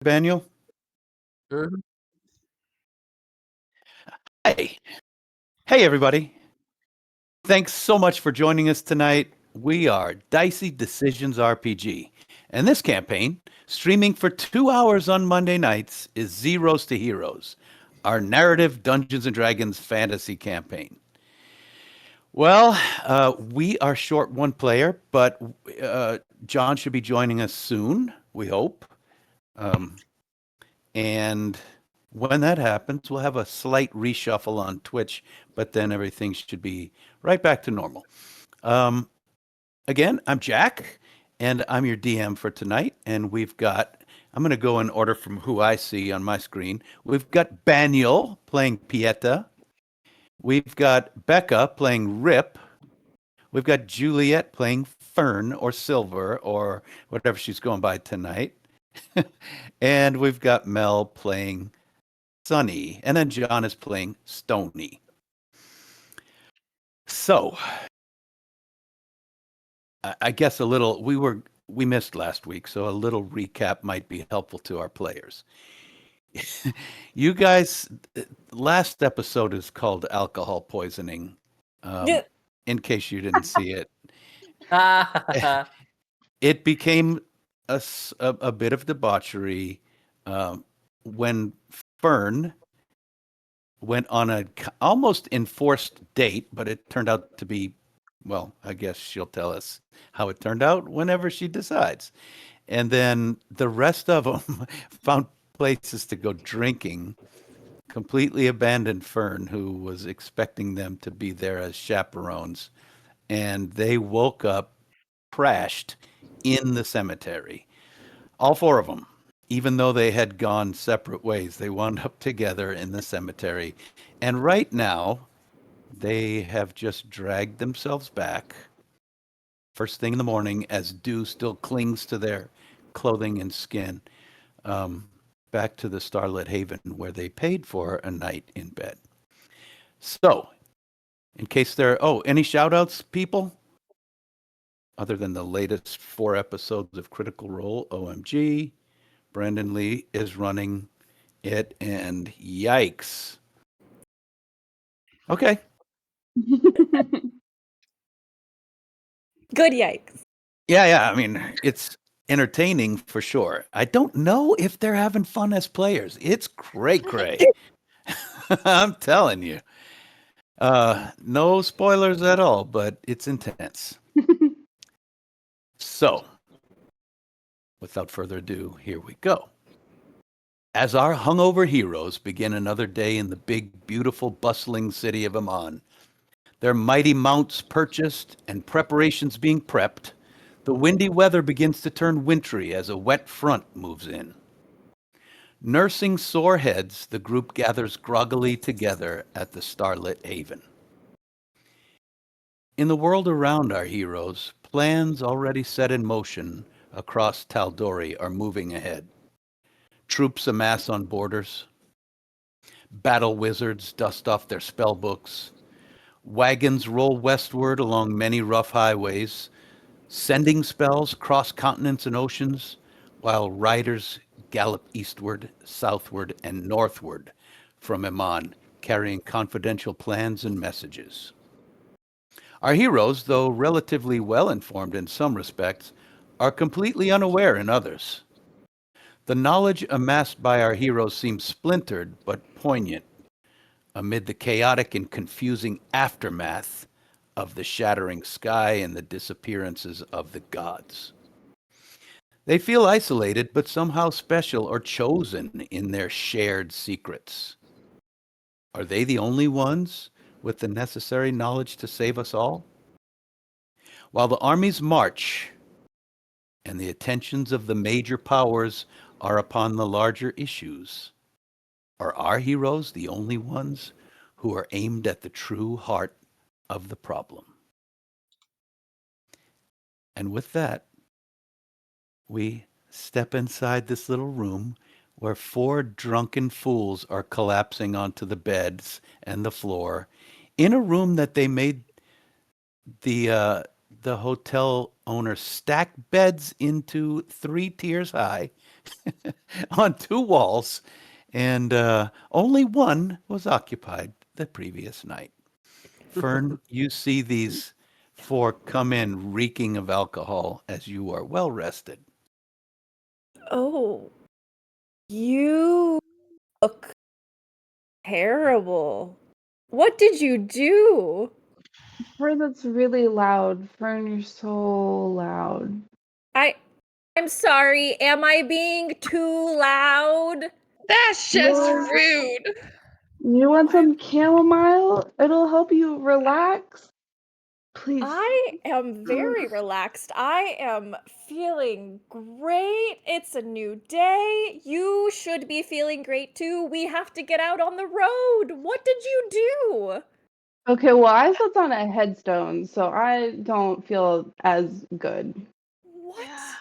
Daniel? Mhm. Hey. Hey, everybody. Thanks so much for joining us tonight. We are Dicey Decisions RPG. And this campaign, streaming for 2 hours on Monday nights, is Zeros to Heroes, our narrative Dungeons & Dragons fantasy campaign. Well, we are short one player, but John should be joining us soon, we hope. And when that happens, we'll have a slight reshuffle on Twitch, but then everything should be right back to normal. Again, I'm Jack, and I'm your DM for tonight. And I'm going to go in order from who I see on my screen. We've got Baniel playing Pieta. We've got Becca playing Rip. We've got Juliet playing Fern or Silver or whatever she's going by tonight. And we've got Mel playing Sunny, and then John is playing Stony. So, I guess we missed last week, so a little recap might be helpful to our players. You guys, last episode is called Alcohol Poisoning, in case you didn't see it. It became a bit of debauchery when Fern went on a almost enforced date, but it turned out to be, well, I guess she'll tell us how it turned out whenever she decides. And then the rest of them found places to go drinking, completely abandoned Fern, who was expecting them to be there as chaperones. And they woke up crashed in the cemetery. All four of them. Even though they had gone separate ways, they wound up together in the cemetery. And right now, they have just dragged themselves back first thing in the morning as dew still clings to their clothing and skin, back to the Starlit Haven where they paid for a night in bed. So, in case any shout outs, people? Other than the latest 4 episodes of Critical Role, OMG. Brandon Lee is running it, and yikes. Okay. Good yikes. Yeah. I mean, it's entertaining for sure. I don't know if they're having fun as players. It's cray. I'm telling you. No spoilers at all, but it's intense. So, without further ado, here we go. As our hungover heroes begin another day in the big, beautiful, bustling city of Amman, their mighty mounts purchased and preparations being prepped, the windy weather begins to turn wintry as a wet front moves in. Nursing sore heads, the group gathers groggily together at the Starlit Haven. In the world around our heroes, plans already set in motion across Taldori are moving ahead. Troops amass on borders. Battle wizards dust off their spell books. Wagons roll westward along many rough highways, sending spells cross continents and oceans, while riders gallop eastward, southward, and northward from Amman, carrying confidential plans and messages. Our heroes, though relatively well informed in some respects, are completely unaware in others. The knowledge amassed by our heroes seems splintered but poignant amid the chaotic and confusing aftermath of the shattering sky and the disappearances of the gods. They feel isolated but somehow special or chosen in their shared secrets. Are they the only ones with the necessary knowledge to save us all? While the armies march and the attentions of the major powers are upon the larger issues, are our heroes the only ones who are aimed at the true heart of the problem? And with that, we step inside this little room where 4 drunken fools are collapsing onto the beds and the floor in a room that they made the the hotel owner stack beds into 3 tiers high on 2 walls, and only one was occupied the previous night. Fern, you see these four come in reeking of alcohol as you are well rested. Oh, you look terrible. What did you do? Fern, that's really loud. Fern, you're so loud. I'm sorry. Am I being too loud? That's just No. rude. You want some chamomile? It'll help you relax. Please. I am very relaxed. I am feeling great. It's a new day. You should be feeling great too. We have to get out on the road. What did you do? Okay, well, I slept on a headstone, so I don't feel as good. What? Yeah.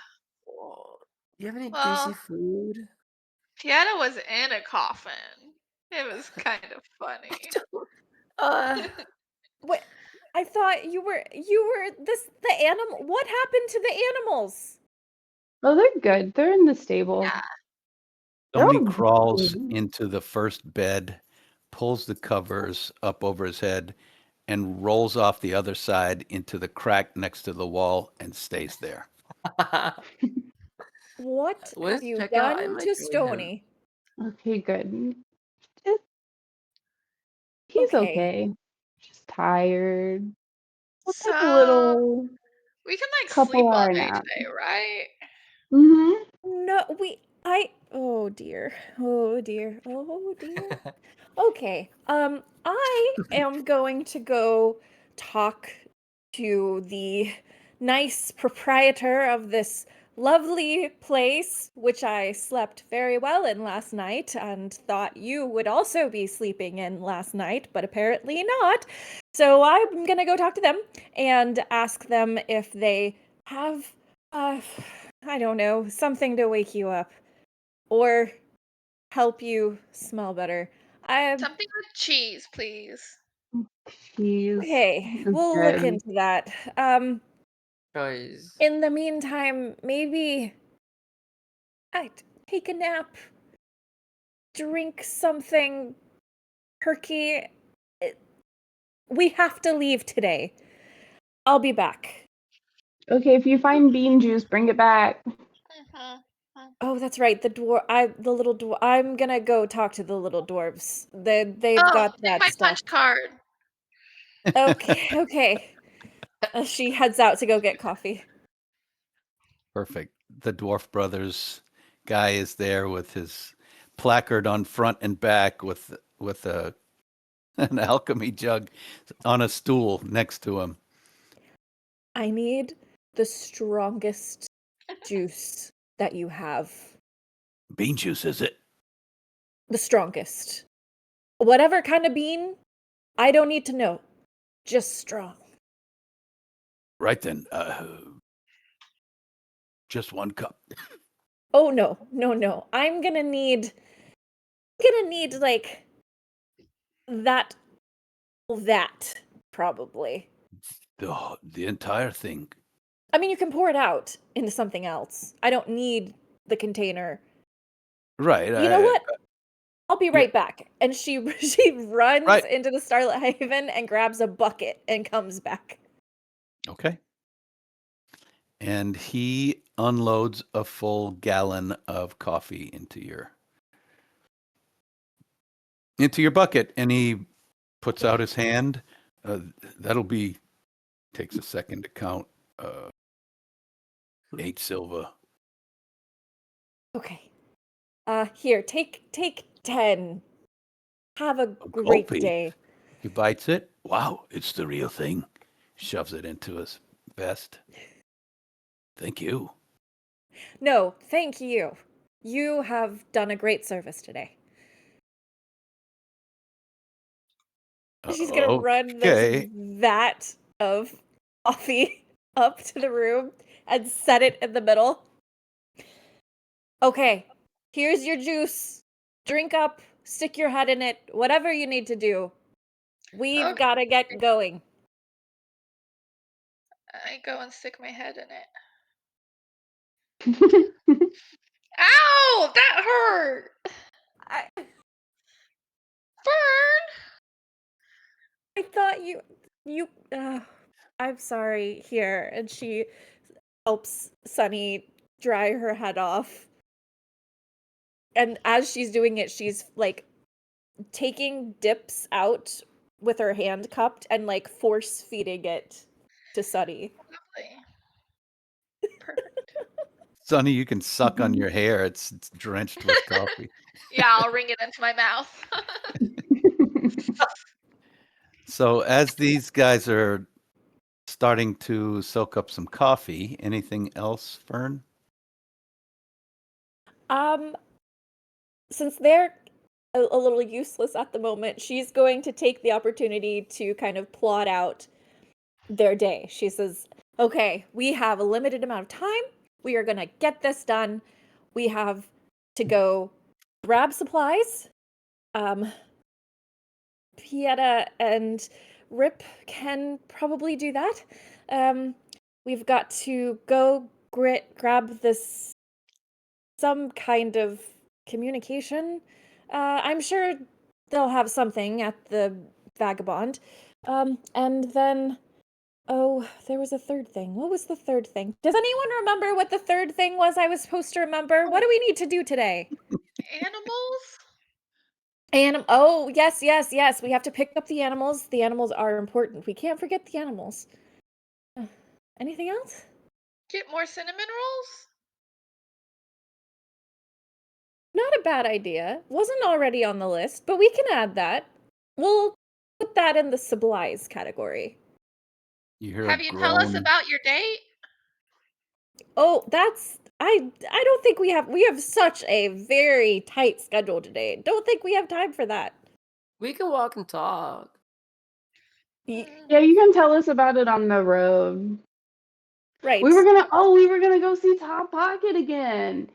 Oh, do you have any Well, greasy food? Piano was in a coffin. It was kind of funny. Uh, What? I thought you were the animal. What happened to the animals? Oh, they're good. They're in the stable. Yeah. They're Tony all crawls good. into the first bed, pulls the covers up over his head, and rolls off the other side into the crack next to the wall and stays there. What have let's you check out. I done might to join him. Stony? Okay, good. Just- He's Okay. okay. Just tired. We'll take a So little we can like couple sleep all hour day nap. today, right? Mm-hmm. No, oh dear. Oh dear. Oh dear. Okay. I am going to go talk to the nice proprietor of this lovely place, which I slept very well in last night and thought you would also be sleeping in last night, but apparently not. So I'm gonna go talk to them and ask them if they have, I don't know, something to wake you up or help you smell better. Something with cheese, please. Cheese. Okay, is we'll look good. into that. Guys, In the meantime, maybe I'd take a nap, drink something perky. We have to leave today. I'll be back. Okay, if you find bean juice, bring it back. Oh, that's right. The little dwarf. I'm gonna go talk to the little dwarves. They've Oh, got take that my stuff. punch card. Okay, okay. She heads out to go get coffee. Perfect. The Dwarf Brothers guy is there with his placard on front and back with a an alchemy jug on a stool next to him. I need the strongest juice that you have. Bean juice, is it? The strongest. Whatever kind of bean, I don't need to know. Just strong. Right then. Just 1 cup. Oh no, no. I'm gonna need like that probably. The entire thing. I mean, you can pour it out into something else. I don't need the container. Right. You know what? I'll be Yeah. right back. And she runs Right. into the Starlit Haven and grabs a bucket and comes back. Okay. And he unloads a full gallon of coffee into your bucket, and he puts out his hand. That'll be takes a second to count. 8 silver. Okay. Here, take 10. Have a A great gulpy. day. He bites it. Wow, it's the real thing. Shoves it into his vest. Thank you. No, thank you. You have done a great service today. She's gonna run this Okay. vat of coffee up to the room and set it in the middle. Okay, here's your juice. Drink up, stick your head in it, whatever you need to do. We've Okay. gotta get going. I go and stick my head in it. Ow! That hurt! I, Fern! I thought you. I'm sorry. Here, and she helps Sunny dry her head off. And as she's doing it, she's like taking dips out with her hand cupped and like force feeding it to Sunny. Lovely. Perfect. Sonny, you can suck on your hair. It's drenched with coffee. Yeah, I'll wring it into my mouth. So as these guys are starting to soak up some coffee, anything else, Fern? Since they're a little useless at the moment, she's going to take the opportunity to kind of plot out their day. She says, okay, we have a limited amount of time. We are going to get this done. We have to go grab supplies. Pieta and Rip can probably do that. We've got to go grab this some kind of communication. I'm sure they'll have something at the Vagabond. And then, oh, there was a third thing. What was the third thing? Does anyone remember what the third thing was I was supposed to remember? What do we need to do today? Animals? Oh, yes. We have to pick up the animals. The animals are important. We can't forget the animals. Anything else? Get more cinnamon rolls? Not a bad idea. Wasn't already on the list, but we can add that. We'll put that in the supplies category. You hear Have a you tell us groan. about your date? Oh, that's I don't think we have such a very tight schedule today. Don't think we have time for that. We can walk and talk. Y- Yeah, you can tell us about it on the road. Right. We were gonna go see Top Pocket again.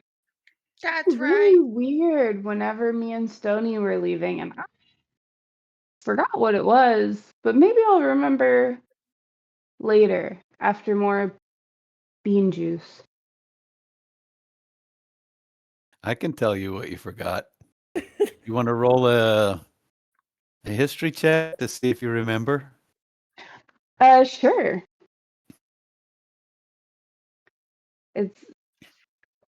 That's Really right. weird whenever me and Stony were leaving, and I forgot what it was, but maybe I'll remember later after more bean juice. I can tell you what you forgot. You want to roll a history check to see if you remember? Sure. It's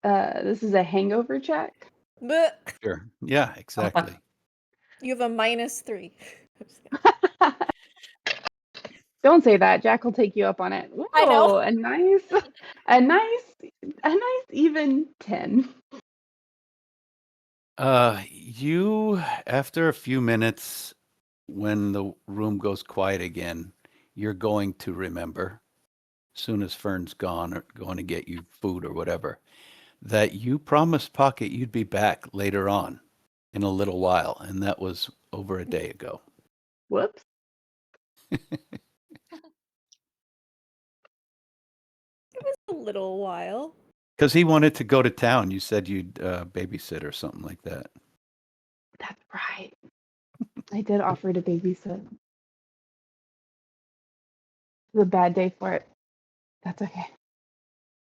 this is a hangover check. Bleh. Sure. Yeah, exactly. You have a -3. Don't say that. Jack will take you up on it. I know. Whoa, a nice even 10. You, after a few minutes, when the room goes quiet again, you're going to remember, soon as Fern's gone or going to get you food or whatever, that you promised Pocket you'd be back later on in a little while, and that was over a day ago. Whoops. It was a little while. Because he wanted to go to town. You said you'd babysit or something like that. That's right. I did offer to babysit. It was a bad day for it. That's okay.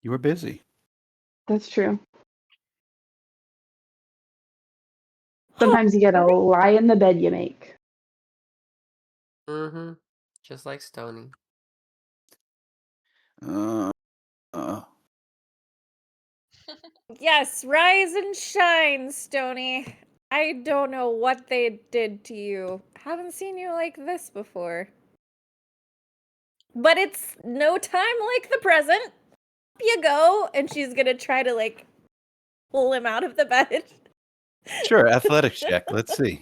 You were busy. That's true. Sometimes you gotta lie in the bed you make. Mm-hmm. Just like Stony. Uh, uh, Yes, rise and shine, Stony. I don't know what they did to you. Haven't seen you like this before. But it's no time like the present. Up you go. And she's gonna try to like pull him out of the bed. sure, athletics check. Let's see.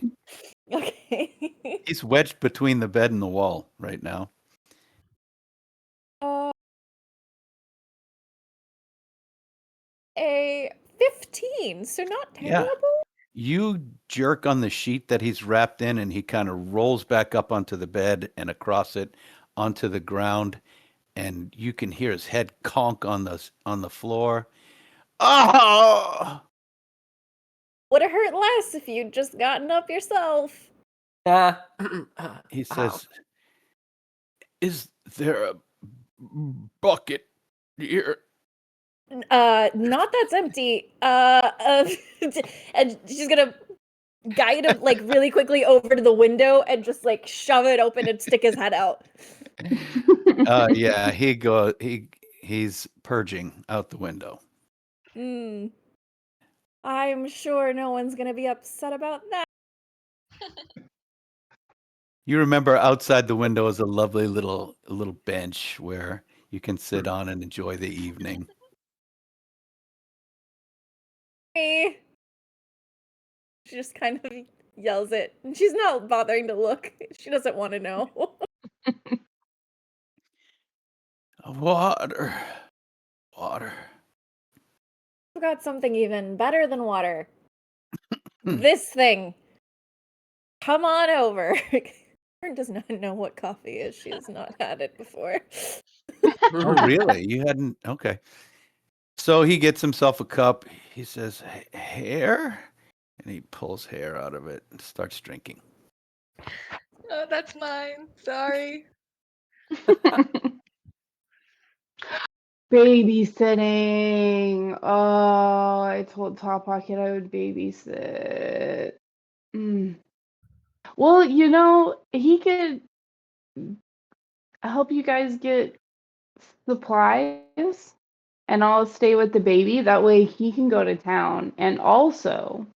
Okay. He's wedged between the bed and the wall right now. A 15, so not terrible. Yeah. You jerk on the sheet that he's wrapped in, and he kind of rolls back up onto the bed and across it onto the ground, and you can hear his head conk on the floor. Oh! Would have hurt less if you'd just gotten up yourself. Yeah. He says, "Is there a bucket here. Not that's empty. And she's gonna guide him like really quickly over to the window and just like shove it open and stick his head out. Yeah, he's purging out the window. I'm sure no one's gonna be upset about that. You remember outside the window is a lovely little bench where you can sit on and enjoy the evening. She just kind of yells it, and she's not bothering to look. She doesn't want to know. Water. I've got something even better than water. This thing. Come on over. Karen does not know what coffee is. She has not had it before. Oh, really? You hadn't? Okay. So he gets himself a cup. He says, hair? And he pulls hair out of it and starts drinking. Oh, that's mine. Sorry. Babysitting. Oh, I told Top Pocket I would babysit. Well, he could help you guys get supplies, and I'll stay with the baby. That way he can go to town, and also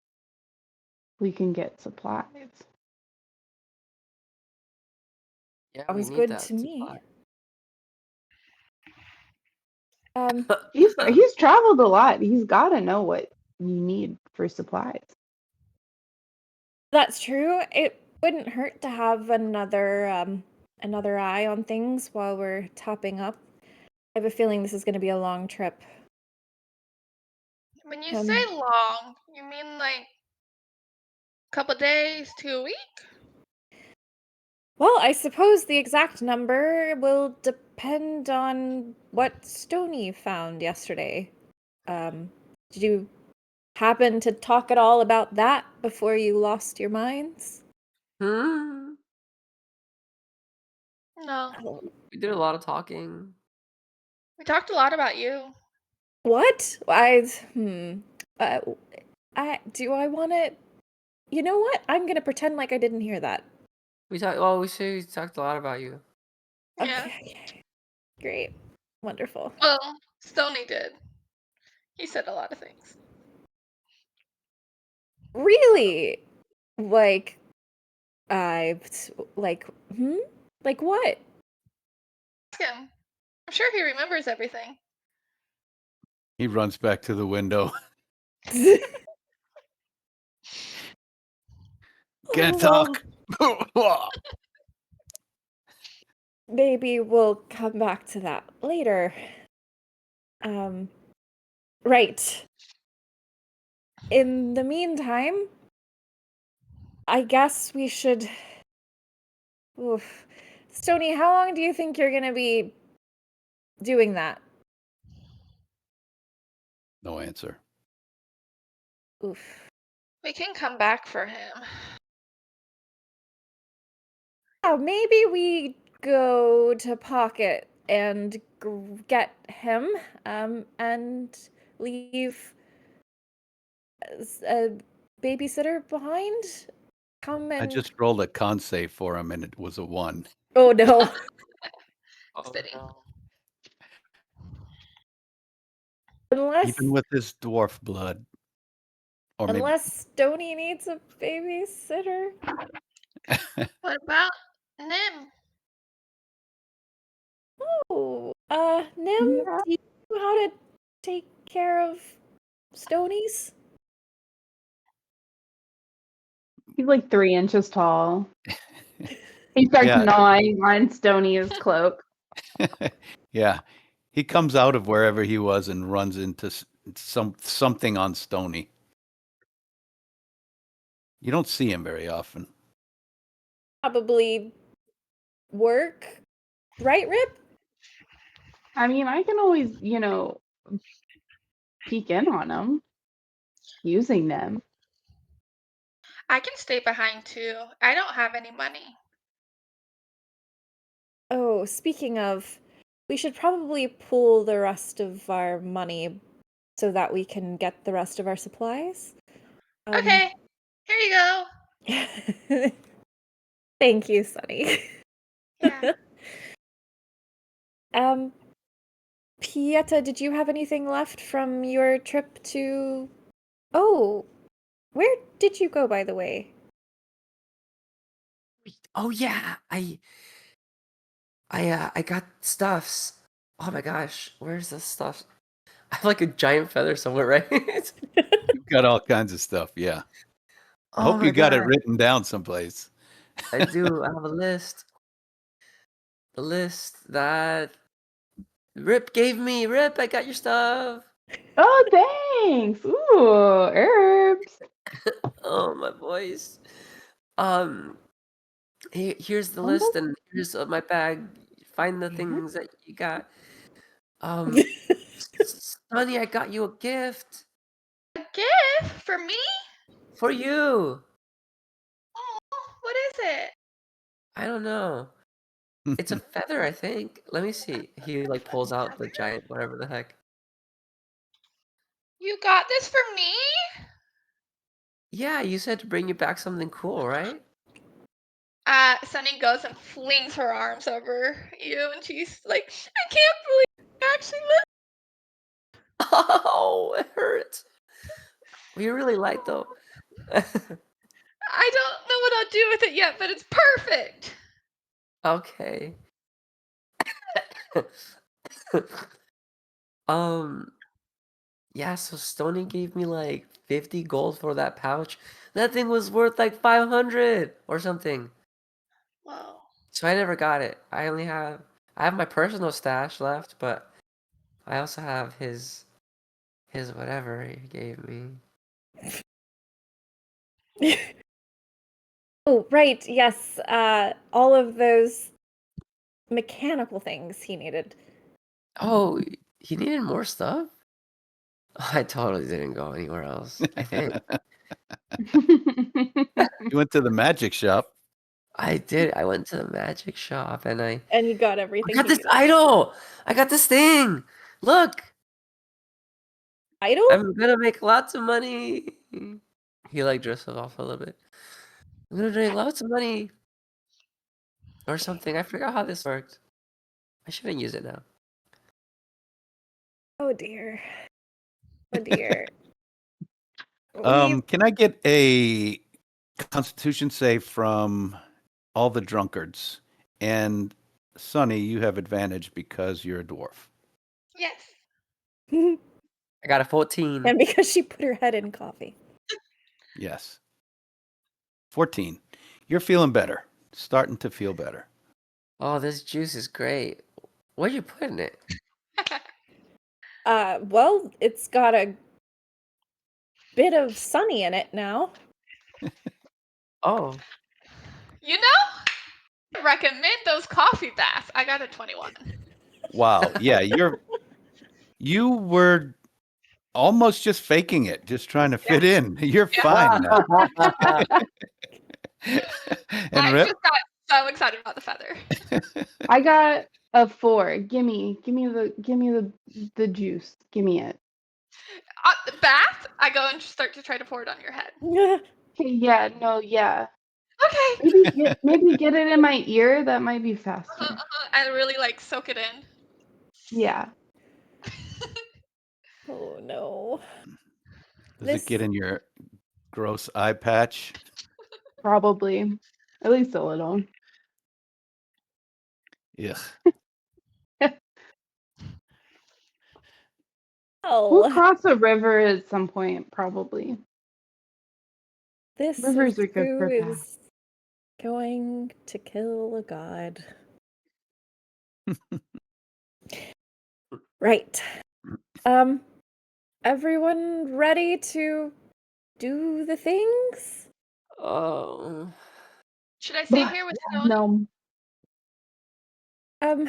we can get supplies. Yeah, That we was need good that to me. supply. He's traveled a lot. He's got to know what you need for supplies. That's true. It wouldn't hurt to have another eye on things while we're topping up. I have a feeling this is going to be a long trip. When you say long, you mean like a couple days to a week? Well, I suppose the exact number will depend on what Stony found yesterday. Did you happen to talk at all about that before you lost your minds? No. We did a lot of talking. We talked a lot about you. What? Do I want to? You know what? I'm gonna pretend like I didn't hear that. We talked a lot about you. Yeah. Okay. Great. Wonderful. Well, Stony did. He said a lot of things. Really? Like, like what? Ask him. I'm sure he remembers everything. He runs back to the window. Can't talk. Maybe we'll come back to that later. Right. In the meantime, I guess we should. Oof. Stony, how long do you think you're gonna be doing that? No answer. Oof. We can come back for him. Yeah, maybe we go to Pocket and get him, and leave a babysitter behind. Come I and. just rolled a con save for him and it was a 1. Oh no. Oh, Spitting. no. Even with his dwarf blood. Or maybe Unless Stony needs a babysitter. What about Nim? Oh, Nim, Yeah. do you know how to take care of Stonies? He's like 3 inches tall. He starts Yeah. gnawing on Stony's cloak. Yeah. He comes out of wherever he was and runs into something on Stony. You don't see him very often. Probably work, right, Rip? I mean, I can always, peek in on them using them. I can stay behind too. I don't have any money. Oh, speaking of, we should probably pool the rest of our money so that we can get the rest of our supplies. Okay, here you go. Thank you, Sunny. Yeah. Pieta, did you have anything left from your trip to... Oh, where did you go, by the way? Oh yeah, I got stuffs. Oh my gosh, where's the stuff? I have like a giant feather somewhere, right? You've got all kinds of stuff. Yeah. I Oh hope my you got it god, written down someplace. I do. I have a list. The list that Rip gave me. Rip, I got your stuff. Oh, thanks. Ooh, herbs. Oh, my voice. Here's the Oh, list, and here's my bag. Find the things that you got. Sonny, I got you a gift A gift for me? for you. Oh, what is it? I don't know. It's a feather, I think. Let me see. He like pulls out the giant whatever the heck. You got this for me? Yeah, you said to bring you back something cool, right? Sunny goes and flings her arms over you, and she's like, I can't believe you actually live. Oh, it hurts. We really light though. I don't know what I'll do with it yet, but it's perfect. Okay. um, yeah, so Stony gave me like 50 gold for that pouch. That thing was worth like 500 or something. Whoa. So I never got it. I have my personal stash left, but I also have his whatever he gave me. Oh, right, yes. All of those mechanical things he needed. Oh, he needed more stuff? I totally didn't go anywhere else, I think. You went to the magic shop. I did. I went to the magic shop and I And he got everything got he this needed. idol. I got this thing. Look, Idol? I'm gonna make lots of money. He like dresses off a little bit. I'm gonna make lots of money or something. I forgot how this worked. I shouldn't use it now. Oh dear. Oh dear. We Can I get a Constitution save from all the drunkards? And Sonny, you have advantage because you're a dwarf. Yes. I got a 14. and because she put her head in coffee. Yes. 14. You're feeling better. Starting to feel better. Oh, this juice is great. What are you putting it? Well, it's got a bit of Sunny in it now. Oh, You know, I recommend those coffee baths. I got a 21. Wow. Yeah, you were almost just faking it, just trying to fit in. You're Yeah. fine now. And I Rip, just got so excited about the feather. I got a 4. Gimme the juice. Gimme it. The bath, I go and start to try to pour it on your head. Okay, yeah, no, yeah. Okay. Maybe get it in my ear. That might be faster. I really like soak it in. Yeah. Oh no. does it get in your gross eye patch? Probably. At least a little. Ugh. We'll Oh, cross a river at some point, probably. this Rivers are good for brew baths. is going to kill a god. Right. Everyone ready to do the things? oh. Should I stay here with Stone? No.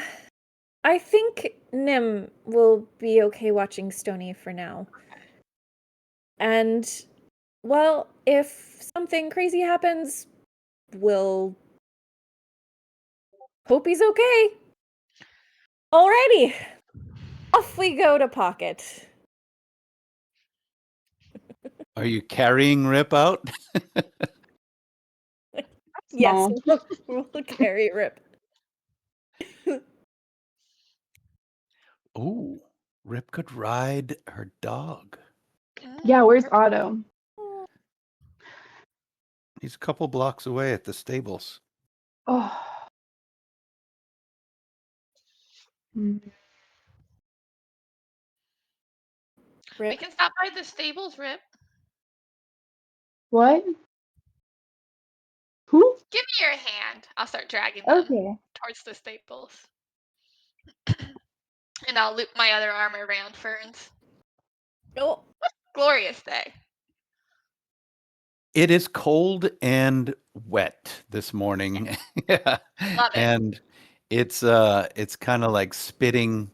I think Nim will be okay watching Stony for now. And, well, if something crazy happens, we'll hope he's okay. Alrighty. Off we go to Pocket. Are you carrying Rip out? Yes, Small. we'll carry Rip. Ooh, Rip could ride her dog. Yeah, where's Otto? He's a couple blocks away at the stables. Oh. Mm. We Rip. can stop by the stables, Rip. What? Who? Give me your hand. I'll start dragging them Okay. towards the stables. And I'll loop my other arm around Ferns. Oh, Glorious day. It is cold and wet this morning. Yeah. Love it. And it's kind of like spitting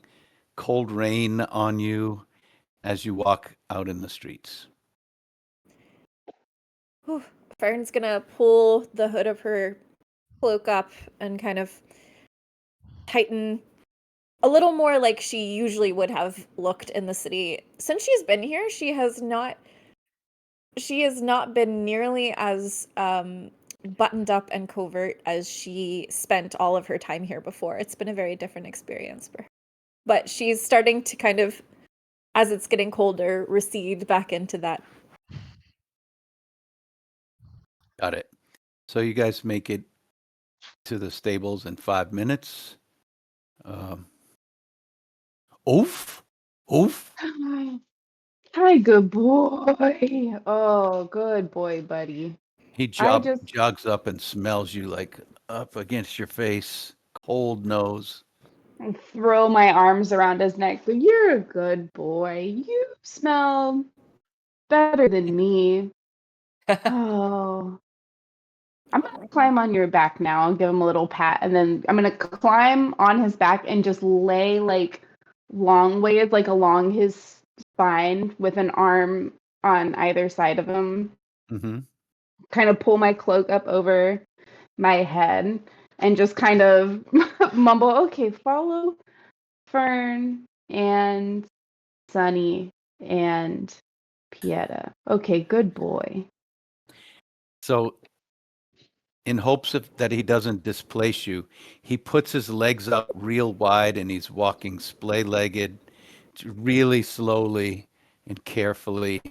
cold rain on you as you walk out in the streets. whew. Fern's gonna pull the hood of her cloak up and kind of tighten a little more like she usually would have looked in the city. Since she's been here, she has not been nearly as buttoned up and covert as she spent all of her time here before. It's been a very different experience for her. But she's starting to kind of, as it's getting colder, recede back into that. Got it. So you guys make it to the stables in 5 minutes. Oof. Oof. Hi, good boy. Oh, good boy, buddy. He jogs up and smells you like up against your face, cold nose. I throw my arms around his neck. But you're a good boy. You smell better than me. Oh. I'm gonna climb on your back now and give him a little pat, and then I'm gonna climb on his back and just lay like long ways, like along his spine, with an arm on either side of him. Mm-hmm. Kind of pull my cloak up over my head and just kind of mumble, "Okay, follow Fern and Sunny and Pieta. Okay, good boy." So, in hopes that he doesn't displace you, he puts his legs up real wide and he's walking splay-legged, really slowly and carefully,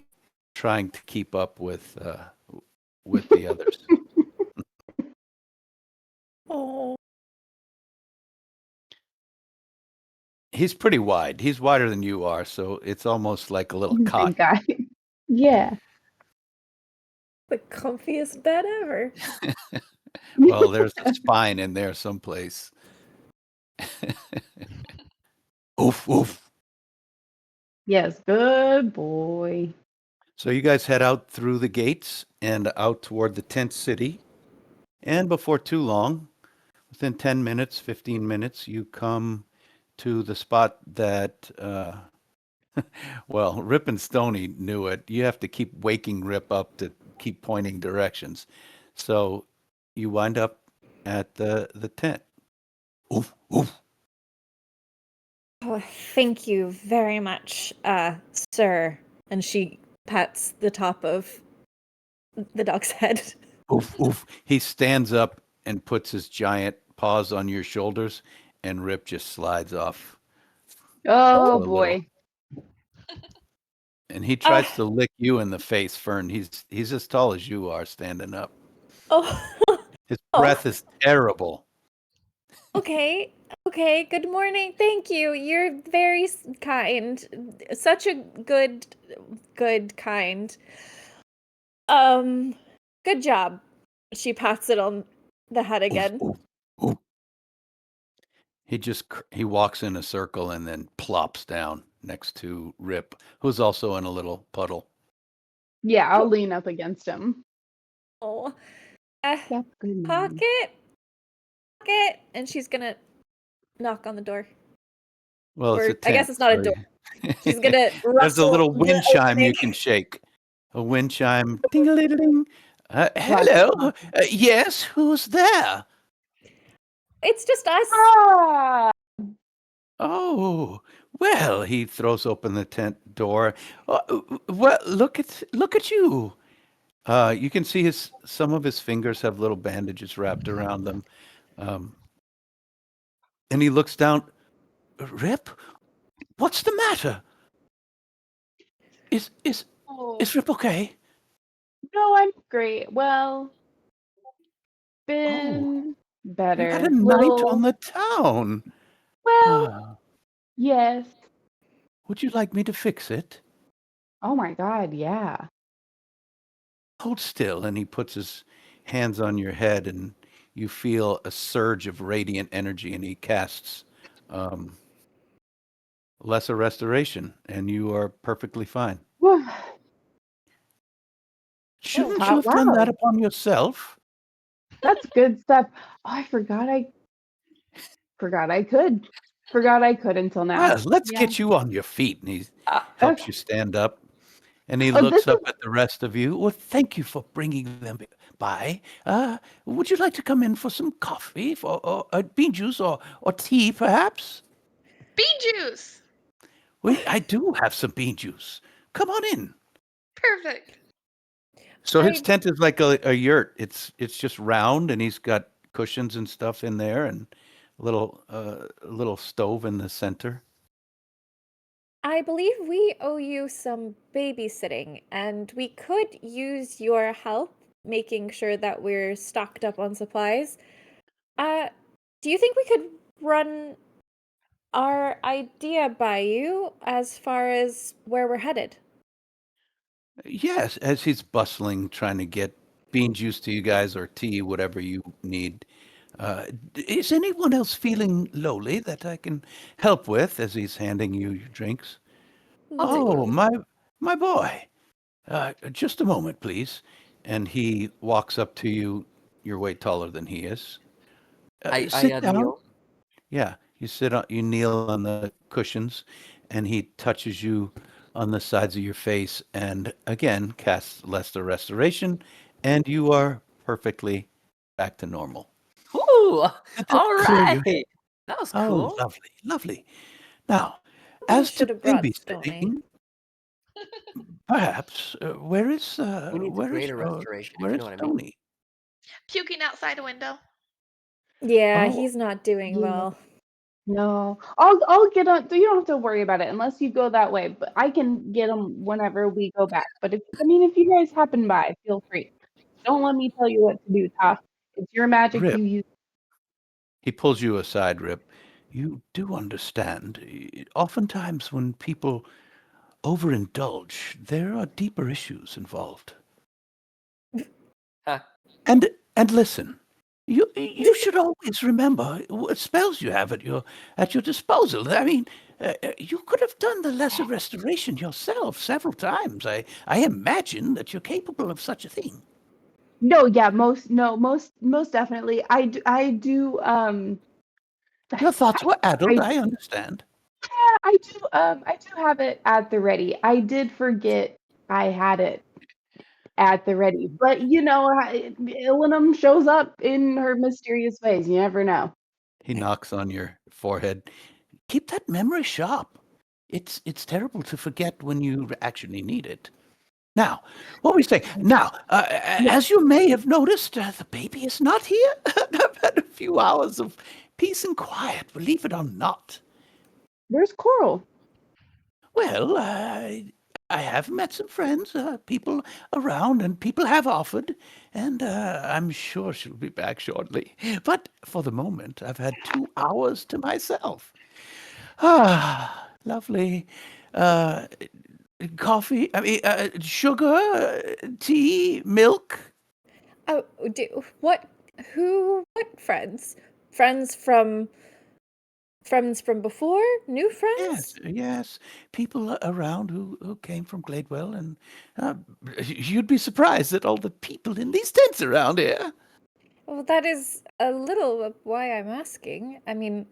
trying to keep up with the others. Oh. He's pretty wide. He's wider than you are, so it's almost like a little Big cot. guy. Yeah. The comfiest bed ever. Well, there's a spine in there someplace. Oof, oof. Yes, good boy. So you guys head out through the gates and out toward the tent city. And before too long, within 10 minutes, 15 minutes, you come to the spot that, well, Rip and Stony knew it. You have to keep waking Rip up to keep pointing directions. So you wind up at the tent. Oof, oof. Oh, thank you very much, sir. And she pats the top of the dog's head. Oof, oof. He stands up and puts his giant paws on your shoulders, and Rip just slides off. Oh a little. boy. And he tries to lick you in the face, Fern. He's as tall as you are standing up. Oh, His breath is terrible. okay. Okay, good morning. Thank you. You're very kind. Such a good kind. Good job. She pats it on the head again. Oof, oof, oof. He walks in a circle and then plops down next to Rip, who's also in a little puddle. Yeah, I'll lean up against him. Oh. That's good. Man. Pocket. And she's gonna knock on the door. Well, it's Or a tent. I guess it's not a door. She's gonna rustle. There's a little wind the chime you opening. can shake. A wind chime. Ding-a-ling-a-ling. Hello. Yes, who's there? It's just us. Ah! Oh, well, he throws open the tent door. Well, look at you. You can see some of his fingers have little bandages wrapped around them. Um, and he looks down. Rip, what's the matter? Is is Oh, is Rip okay? no, I'm great. Well, Oh, been you had a better. night on Little, the town. well, Uh, yes. would you like me to fix it? Oh my God, yeah. Hold still. And he puts his hands on your head, and you feel a surge of radiant energy, and he casts um, lesser restoration, and you are perfectly fine. Whew. Shouldn't you Wow, have done that wow, upon yourself? that's good stuff. Oh, I forgot I could. Forgot I could until now. Well, let's Yeah. get you on your feet. And he helps Okay. you stand up, and he Oh, this looks up is at the rest of you. Well, thank you for bringing them by. Would you like to come in for some coffee, or bean juice, or tea, perhaps? Bean juice. I do have some bean juice. Come on in. Perfect. So his I tent is like a yurt. It's just round, and he's got cushions and stuff in there, and a little stove in the center. I believe we owe you some babysitting, and we could use your help making sure that we're stocked up on supplies. Uh, do you think we could run our idea by you as far as where we're headed? Yes, as he's bustling, trying to get bean juice to you guys or tea, whatever you need. Is anyone else feeling lowly that I can help with as he's handing you your drinks? Oh, Lovely. my boy. Just a moment, please. And he walks up to you. You're way taller than he is. I Sit down. kneel. Yeah, you kneel on the cushions, and he touches you on the sides of your face, and again casts lesser restoration, and you are perfectly back to normal. Ooh, Did that all clear your right. That was Oh, cool. lovely, lovely. Now, We as to should have brought Stony. babysitting, perhaps Who needs greater restoration, if where you is know what I mean? Tony? Puking outside a window. Yeah, Oh, he's not doing yeah. well. No. I'll get on. You don't have to worry about it unless you go that way. But I can get them whenever we go back. But if you guys happen by, feel free. Don't let me tell you what to do, Tough. It's your magic. Rip. You use. He pulls you aside, Rip. You do understand. Oftentimes, when people overindulge, there are deeper issues involved. Huh. And listen, you should always remember what spells you have at your disposal. I mean, you could have done the lesser restoration yourself several times. I imagine that you're capable of such a thing. No, yeah, most definitely. I do. Your thoughts were addled, I I understand. Yeah, I do have it at the ready. I did forget I had it at the ready, but Ilinum shows up in her mysterious ways. You never know. He knocks on your forehead. Keep that memory sharp. It's terrible to forget when you actually need it. Now, what we say now, Yeah, as you may have noticed, the baby is not here. I've had a few hours of peace and quiet, believe it or not. where's Coral? Well, I have met some friends, people around, and people have offered, and I'm sure she'll be back shortly. But for the moment, I've had 2 hours to myself. Ah, lovely. Uh, Coffee, I mean, sugar, tea, milk. Oh, what? Who? What friends? Friends from before? New Yes, friends? yes. People around who came from Gladewell, and uh, you'd be surprised at all the people in these tents around here. Well, that is a little of why I'm asking. I mean,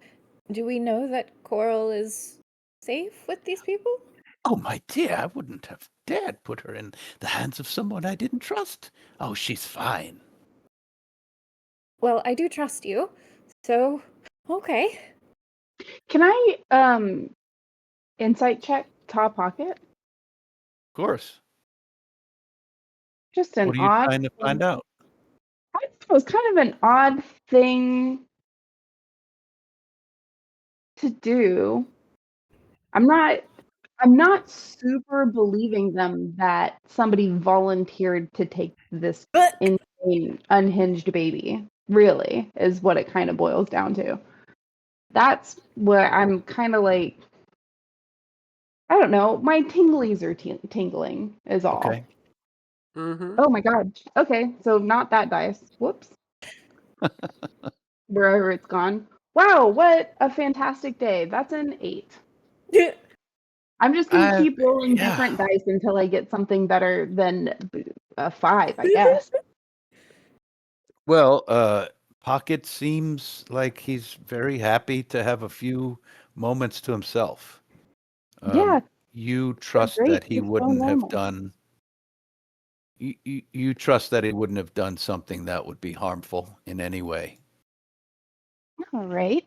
do we know that Coral is safe with these people? Oh, my dear, I wouldn't have dared put her in the hands of someone I didn't trust. Oh, she's fine. Well, I do trust you. So, okay. Can I insight check top pocket? Of course. Just an What are you odd trying to thing. find out? I thought it was kind of an odd thing to do. I'm not super believing them that somebody volunteered to take this But insane unhinged baby. Really, is what it kind of boils down to. That's where I'm kind of like, I don't know, my tinglies are tingling is all. Okay. Mm-hmm. Oh my god. Okay, so not that dice. Whoops. Wherever it's gone. Wow, what a fantastic day. That's an 8. I'm just going to keep rolling Yeah. different dice until I get something better than a 5, I guess. Well, Pocket seems like he's very happy to have a few moments to himself. Yeah, You trust great. that he You're so wouldn't have normal. done. You trust that he wouldn't have done something that would be harmful in any way. All right.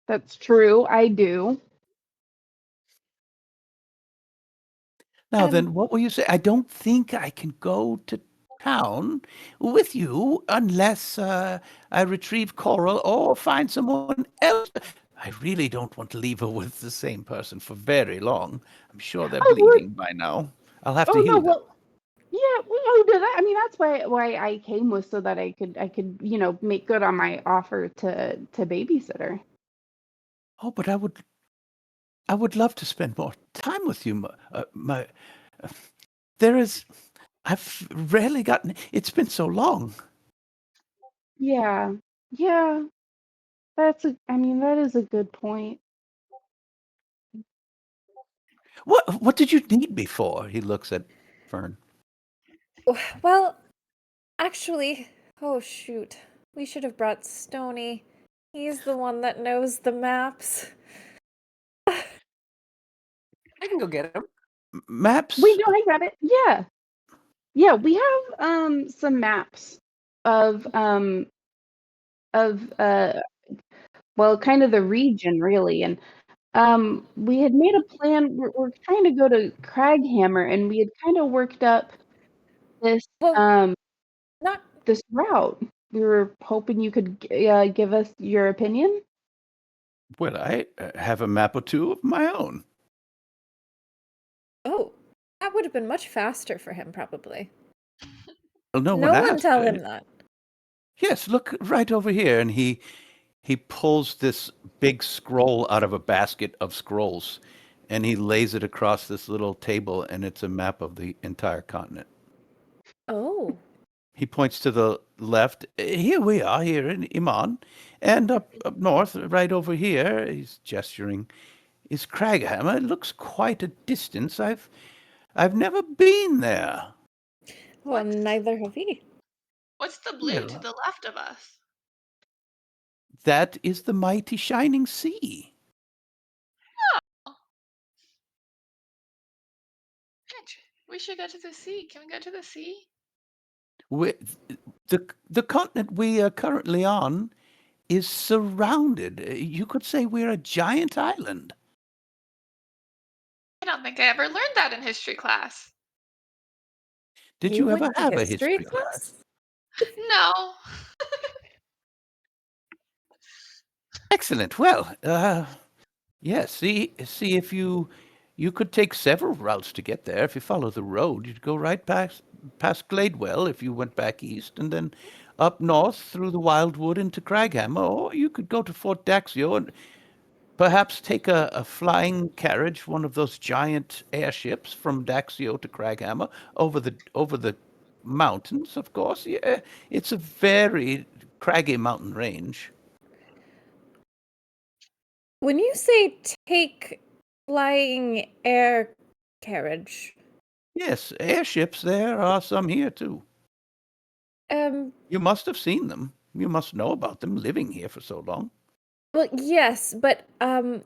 That's true. I do. Now Um, then, what will you say? I don't think I can go to town with you unless I retrieve Coral or find someone else. I really don't want to leave her with the same person for very long. I'm sure they're I would. bleeding by now. I'll have to Oh no, heal them. well, yeah, well, oh, that, I mean that's why I came was so that I could make good on my offer to babysitter. Oh, but I would love to spend more time with you. Uh, there is, I've rarely gotten. It's been so long. Yeah, yeah, I mean that is a good point. What did you need me for? He looks at Fern. well, actually, oh shoot. We should have brought Stony. He's the one that knows the maps. I can go get him. Maps. Wait, no, I got it. Yeah, yeah, we have some maps of of well, kind of the region really, and we had made a plan. We're trying to go to Craghammer, and we had kind of worked up this Well, not this route. We were hoping you could give us your opinion. Well, I have a map or two of my own. oh, that would have been much faster for him probably. Well, no one No one asked. tell him that. Yes, look right over here, and he pulls this big scroll out of a basket of scrolls, and he lays it across this little table, and it's a map of the entire continent. Oh. He points to the left. Here we are, here in Iman, and up north, right over here. He's gesturing. Is Craghammer? It looks quite a distance. I've never been there. Well, What's neither have we. what's the blue to Well, the left of us? that is the mighty shining sea. Oh, we should go to the sea. Can we go to the sea? We, the continent we are currently on is surrounded. You could say we're a giant island. I don't think I ever learned that in history class. Did You you ever went to have a history history class? No. Excellent. Well, yes. See if you could take several routes to get there. If you follow the road, you'd go right past Gladewell if you went back east, and then up north through the Wildwood into Craghammer, or you could go to Fort Daxio and perhaps take a flying carriage, one of those giant airships from Daxio to Craghammer over the mountains. Of course, yeah, it's a very craggy mountain range. When you say take flying air carriage, Yes, airships. There are some here too. You must have seen them. You must know about them, living here for so long. well, yes, but I've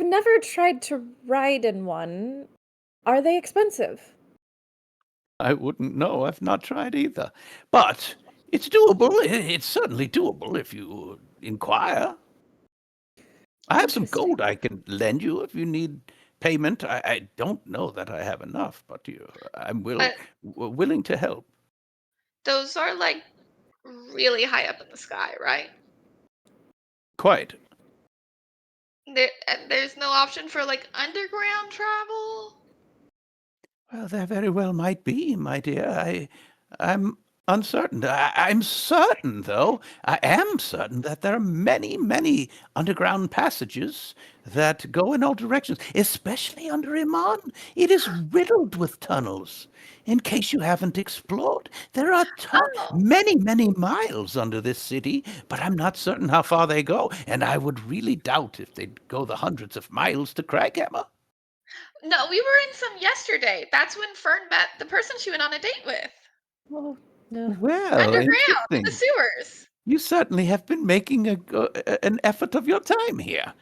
never tried to ride in one. Are they expensive? I wouldn't know. I've not tried either. But it's doable. It's certainly doable if you inquire. I have some Interesting. gold I can lend you if you need payment. I don't know that I have enough, but I'm But willing to help. those are like really high up in the sky, right? Quite. There's no option for like underground travel. Well, there very well might be, my dear. I'm uncertain. I'm certain, though. I am certain that there are many, many underground passages that go in all directions, especially under Iman. It is riddled with tunnels. In case you haven't explored, there are Oh, many, many miles under this city, but I'm not certain how far they go, and I would really doubt if they'd go the hundreds of miles to Craghammer. no, we were in some yesterday. That's when Fern met the person she went on a date with. Oh no. Well, Underground, in the interesting. sewers. You certainly have been making an effort of your time here.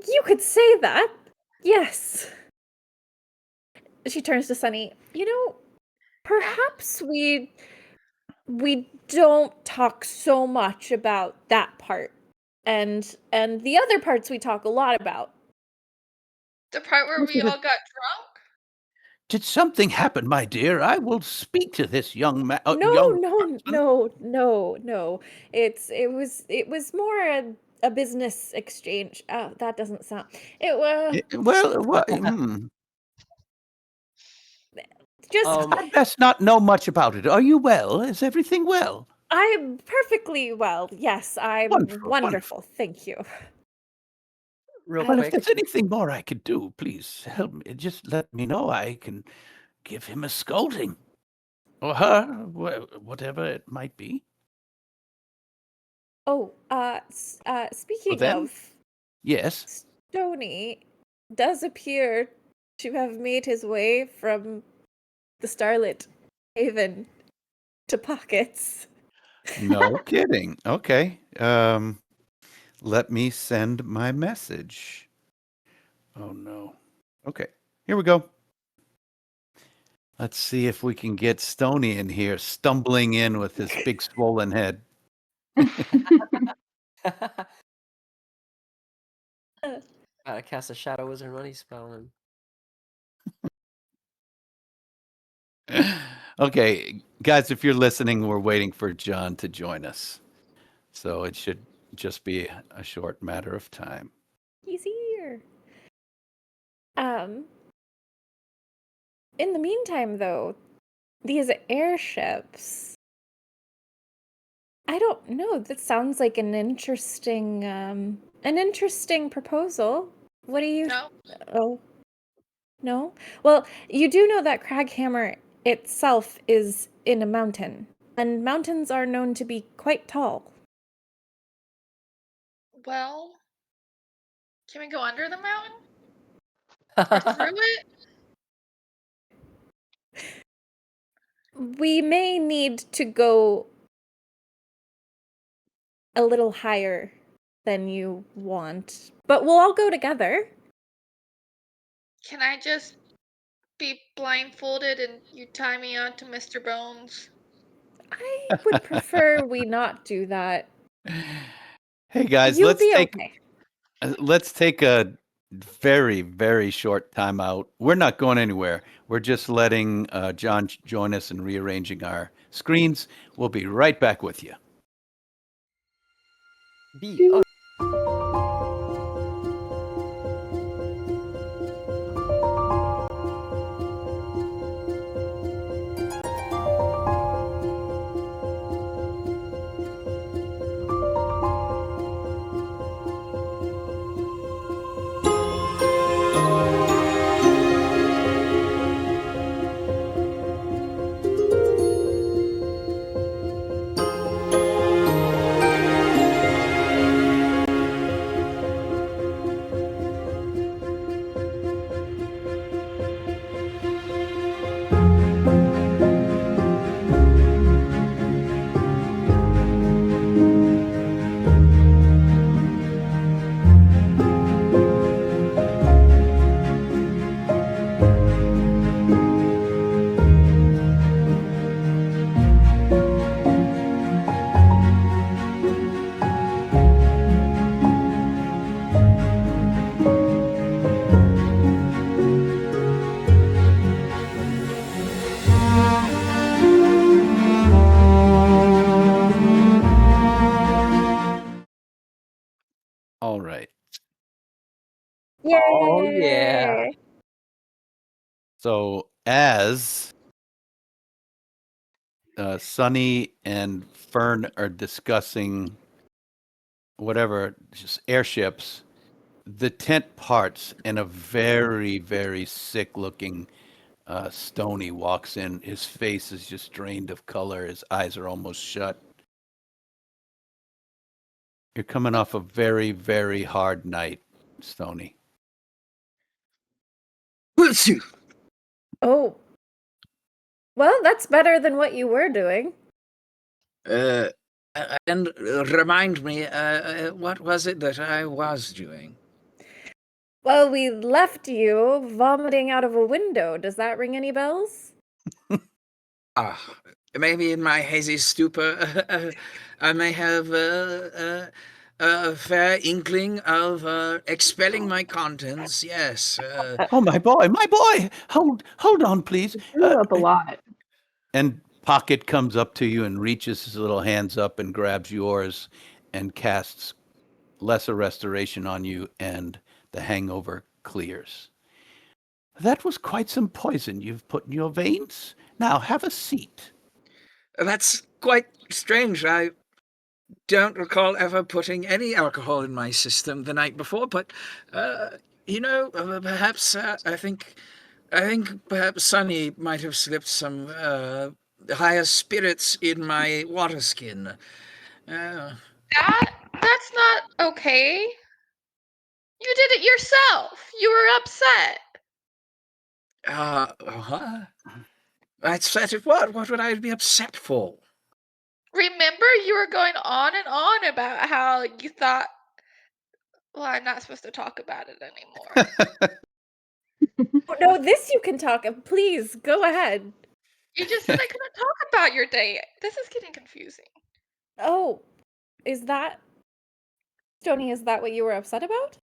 You could say that. Yes. She turns to Sunny. Perhaps we don't talk so much about that part. And the other parts we talk a lot about. The part where we all got drunk. Did something happen, my dear? I will speak to this young man. No, Young no, person. no. It was more a business exchange. That doesn't sound. It was Well, what? just I'd best not know much about it. Are you well? Is everything well? I'm perfectly well. Yes, I'm Wonderful, wonderful. Thank you. Real Well, if quick, there's anything more I could do, please help me. Just let me know. I can give him a scolding. Or her, whatever it might be. Oh, Well, speaking then, of, yes. Stony does appear to have made his way from the Starlit Haven to Pockets. No kidding. Okay. Let me send my message. Oh no. Okay. Here we go. Let's see if we can get Stony in here, stumbling in with his big swollen head. cast a Shadow Wizard money spell on Okay, guys, if you're listening, we're waiting for John to join us. So it should just be a short matter of time. He's here. In the meantime, though, these airships. I don't know. That sounds like an interesting proposal. What do you? No, Oh, no. Well, you do know that Craghammer itself is in a mountain, and mountains are known to be quite tall. well, can we go under the mountain or through it? We may need to go a little higher than you want, but we'll all go together. Can I just be blindfolded and you tie me on to Mr. Bones? I would prefer we not do that. Hey guys, You'll be okay. let's take a very, very short time out. We're not going anywhere. We're just letting John join us and rearranging our screens. We'll be right back with you. B. Oh, yeah. Yay. So as Sunny and Fern are discussing whatever just airships, the tent parts and a very, very sick-looking Stony walks in. His face is just drained of color. His eyes are almost shut. You're coming off a very, very hard night, Stony. Oh. Well, that's better than what you were doing. And remind me, what was it that I was doing? Well, we left you vomiting out of a window. Does that ring any bells? Maybe in my hazy stupor, I may have a fair inkling of expelling my contents. Yes. Oh, my boy! Hold on, please. Threw up a lot. And Pocket comes up to you and reaches his little hands up and grabs yours and casts lesser restoration on you, and the hangover clears. That was quite some poison you've put in your veins. Now have a seat. That's quite strange. I don't recall ever putting any alcohol in my system the night before, but perhaps I think perhaps Sunny might have slipped some higher spirits in my water skin. That's not okay. You did it yourself. You were upset. What? Upset at what? What would I be upset for? Remember, you were going on and on about how you thought. Well, I'm not supposed to talk about it anymore. Oh, no, this you can talk. Please, go ahead. You just said I couldn't talk about your day. This is getting confusing. Oh, is that... Stony, is that what you were upset about?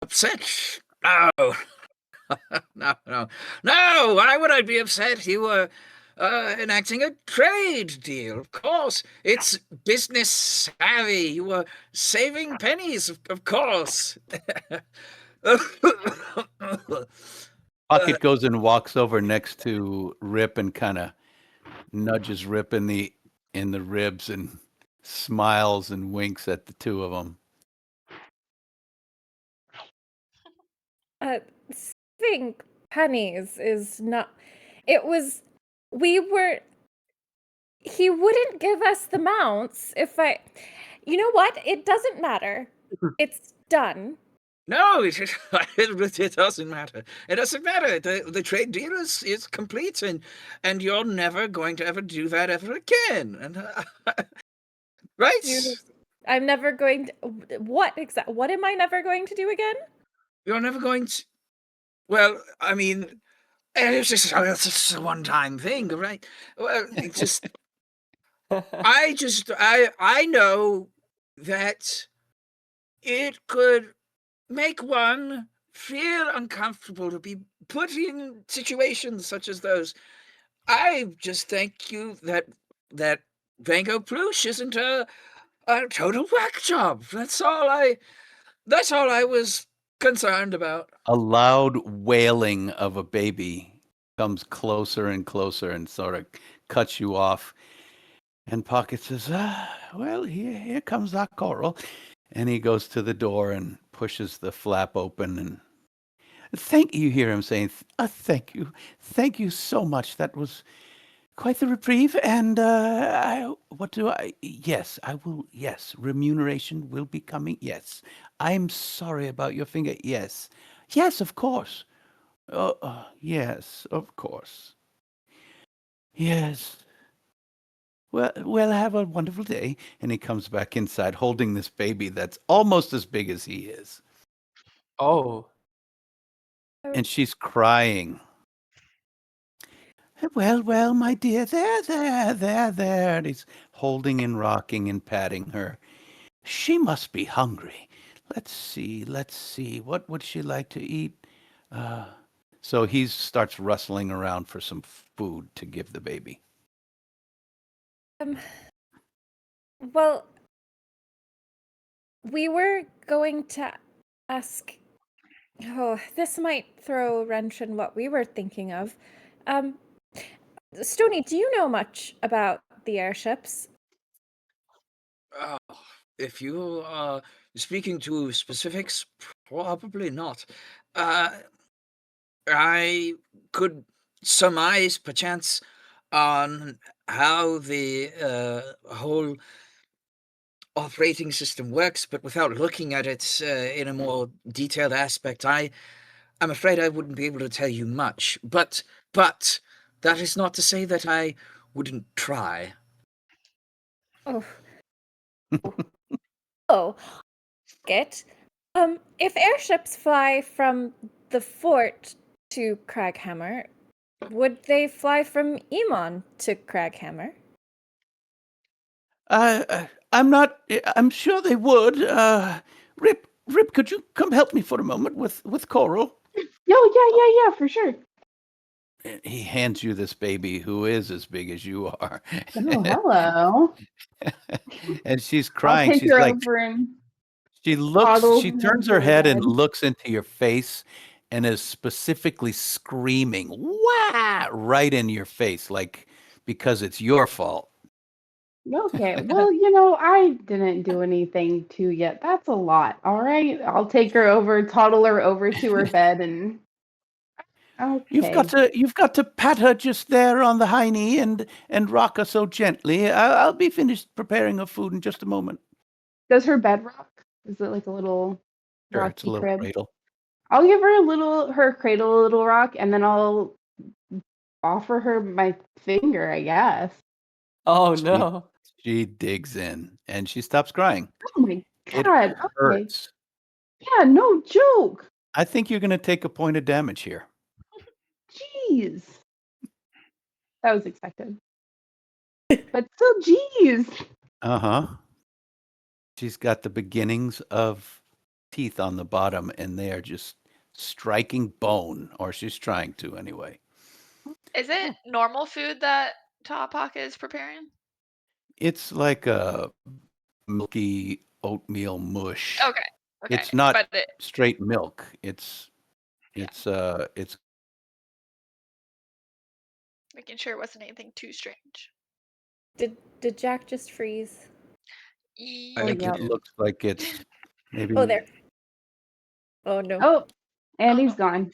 Upset? No. No. Why would I be upset? You were enacting a trade deal. Of course. It's business savvy. You were saving pennies, of course. Pocket goes and walks over next to Rip and kind of nudges Rip in the ribs and smiles and winks at the two of them. Saving pennies is not... It was... We were... He wouldn't give us the mounts if I... You know what? It doesn't matter. It's done. No, it doesn't matter. It doesn't matter. The trade deal is complete, and you're never going to ever do that ever again. And right? I'm never going to... What am I never going to do again? You're never going to... Well, I mean, it's just a one-time thing, right? Well, it's just... I know that it could make one feel uncomfortable to be put in situations such as those. I just thank you that Vango Ploosh isn't a total whack job. That's all I was concerned about. A loud wailing of a baby comes closer and closer and sort of cuts you off. And Pocket says, well, here comes that coral. And he goes to the door and pushes the flap open. And you hear him saying, thank you. Thank you so much. That was quite the reprieve. And yes, I will. Yes, remuneration will be coming. Yes. I'm sorry about your finger. Yes. Yes, of course. Yes, of course. Yes. Well, have a wonderful day. And he comes back inside holding this baby that's almost as big as he is. Oh. And she's crying. Well, my dear, there. And he's holding and rocking and patting her. She must be hungry. Let's see. What would she like to eat? So he starts rustling around for some food to give the baby. Well, we were going to ask. Oh, this might throw a wrench in what we were thinking of. Stony, do you know much about the airships? Uh, if you are speaking to specifics, probably not. I could surmise, perchance, on how the whole operating system works, but without looking at it in a more detailed aspect, I'm afraid I wouldn't be able to tell you much. But that is not to say that I wouldn't try. Oh. Oh, it. If airships fly from the fort to Craghammer, would they fly from Emon to Craghammer? I'm sure they would. Rip, could you come help me for a moment with Coral? Yeah, for sure. He hands you this baby who is as big as you are. Oh, hello. And she's I'll crying. take She's her like, over and she coddle turns into her her head and bed. looks into your face and is specifically screaming, "Wah!" right in your face, like because it's your fault. Okay, well, I didn't do anything to yet. That's a lot, all right? I'll take her over, toddle her over to her bed, and You've okay. got to pat her just there on the high knee and rock her so gently. I'll be finished preparing her food in just a moment. Does her bed rock? Is it like a little Sure, it's a rocky little crib? cradle. I'll give her cradle a little rock, and then I'll offer her my finger, I guess. Oh She no. she digs in and she stops crying. Oh my It god, okay. hurts. Yeah, no joke. I think you're going to take a point of damage here. Jeez. That was expected. But still, jeez. Uh-huh. She's got the beginnings of teeth on the bottom, and they are just striking bone, or she's trying to anyway. Is it normal food that Tawpak is preparing? It's like a milky oatmeal mush. Okay. It's not But it, straight milk. It's making sure it wasn't anything too strange. Did Jack just freeze? I Oh, think yeah. it looks like it's maybe Oh, there. Oh no. Oh, and he's gone.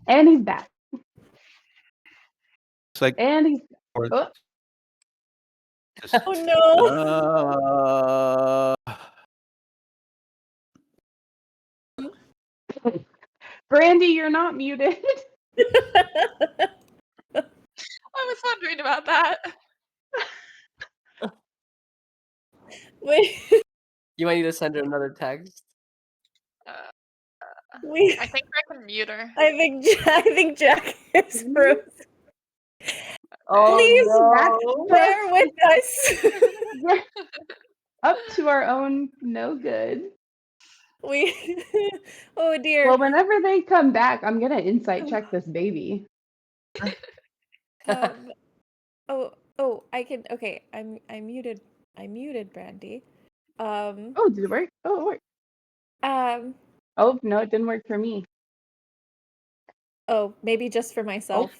And he's back. it's like And he's oh, just, Oh no. Brandy, you're not muted. I was wondering about that. Wait. You might need to send her another text. Wait. I think I can mute her. I think Jack is frozen. Oh Please no. bear with us. We're up to our own no good. Oh dear. Well, whenever they come back, I'm gonna insight check this baby. I can. Okay, I muted. I muted Brandy. Oh, did it work? Oh, it worked. Oh no, it didn't work for me. Oh, maybe just for myself.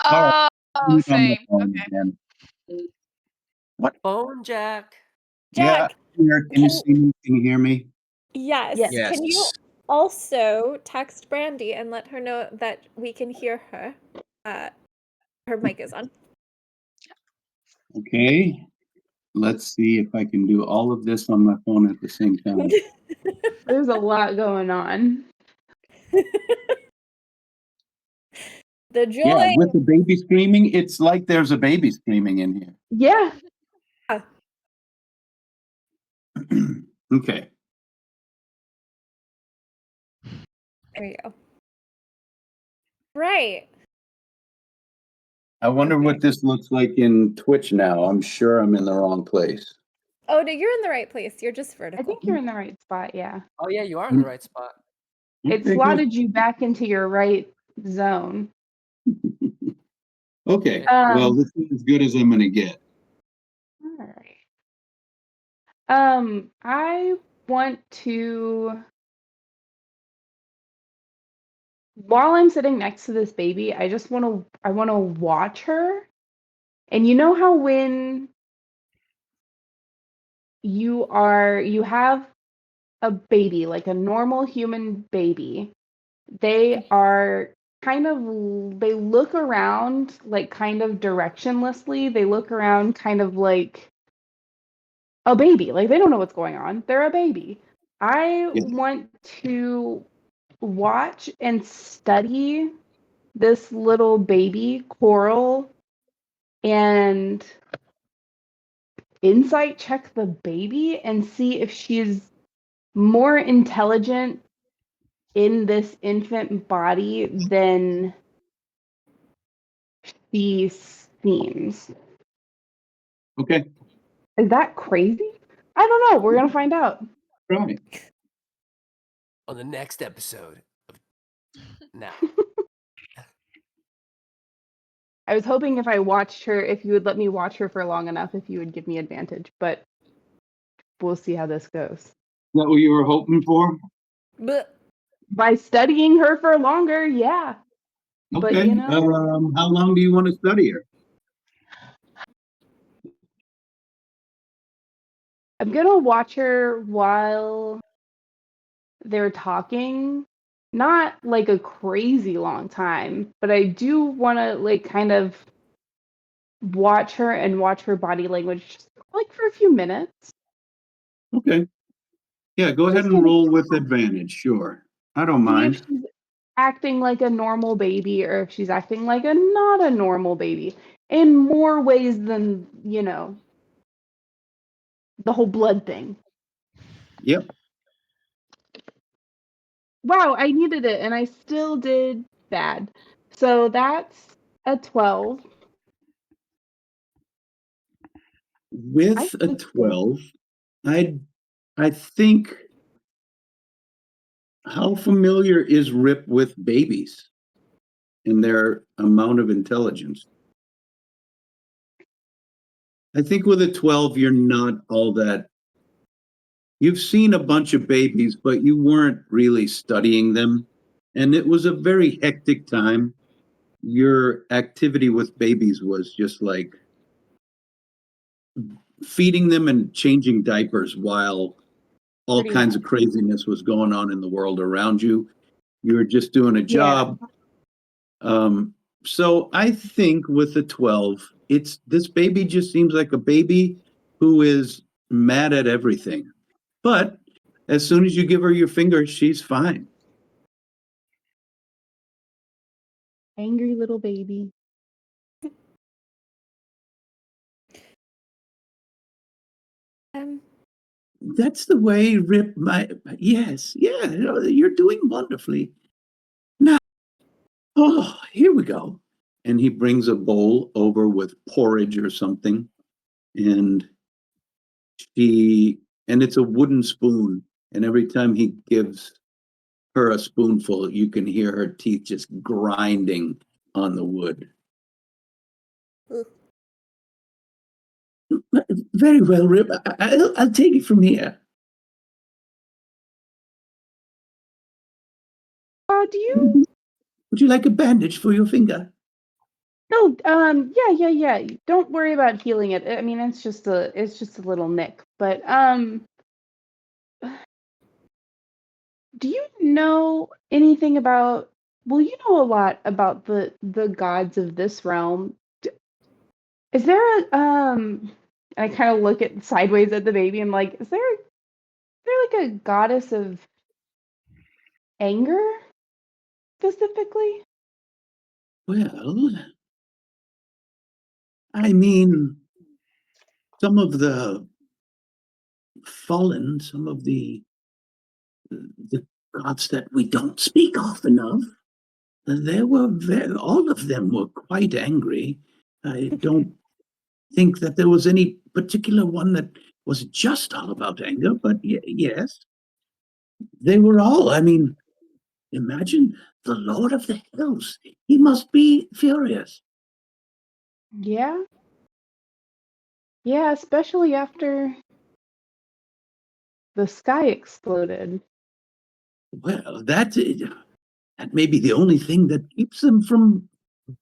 Oh, Mute on my same. phone Okay. again. Phone Jack. Jack, Yeah, can you see me? Can you hear me? yes. Yes. Yes. Can you also text Brandy and let her know that we can hear her? Her mic is on. Okay. Let's see if I can do all of this on my phone at the same time. There's a lot going on. The joy. Yeah, with the baby screaming, it's like there's a baby screaming in here. Yeah. Okay. There you go. Right. I wonder what this looks like in Twitch now. I'm sure I'm in the wrong place. Oh no, you're in the right place. You're just I vertical. think you're in the right spot, yeah. Oh yeah, you are in the right spot. It Okay, slotted you back into your right zone. good. Okay. Well, this is as good as I'm going to get. All right. I want to while I'm sitting next to this baby, I want to watch her. And you know how when you have a baby, like a normal human baby, they are they look around like kind of directionlessly. They look around kind of like a baby. Like they don't know what's going on. They're a baby. I Yeah. want to watch and study this little baby Coral and insight check the baby and see if she's more intelligent in this infant body than she seems. Okay, Is that crazy? I don't know. We're gonna find out. right. On the next episode of Now. I was hoping if I watched her, if you would let me watch her for long enough, if you would give me advantage, but we'll see how this goes. Is that what you were hoping for? But By studying her for longer, yeah. But Okay, you know, how long do you want to study her? I'm gonna watch her while they're talking. Not like a crazy long time, but I do want to like kind of watch her and watch her body language just like for a few minutes. Okay, yeah, go ahead Just and kind of roll with advantage, sure. I don't see if mind. she's acting like a normal baby or if she's acting like a not a normal baby in more ways than, you know, the whole blood thing. Yep, Wow, I needed it and I still did bad. So that's a 12. I with a think 12, I think, how familiar is Rip with babies and their amount of intelligence? I think with a 12, you're not all that. You've seen a bunch of babies, but you weren't really studying them. And it was a very hectic time. Your activity with babies was just like feeding them and changing diapers while all pretty kinds much. of craziness was going on in the world around you. You were just doing a Yeah. job. So I think with the 12, it's this baby just seems like a baby who is mad at everything. But as soon as you give her your finger, she's fine. Angry little baby. um, That's the way Rip my yes, yeah, you're doing wonderfully. Now, oh, here we go. And he brings a bowl over with porridge or something, and she and it's a wooden spoon. And every time he gives her a spoonful, you can hear her teeth just grinding on the wood. ugh. Very well, Rip. I'll take it from here. Do you? Would you like a bandage for your finger? No, yeah. Don't worry about healing it. I mean, it's just a little nick. But do you know anything about? Well, you know a lot about the gods of this realm. Is there a I kind of look at sideways at the baby and like, is there like a goddess of anger specifically? Well, I mean, some of the fallen, some of the gods that we don't speak often of, all of them were quite angry. I don't think that there was any particular one that was just all about anger, but yes, they were all. I mean, imagine the Lord of the Hills. He must be furious. Yeah. Yeah, especially after the sky exploded. Well, that That may be the only thing that keeps them from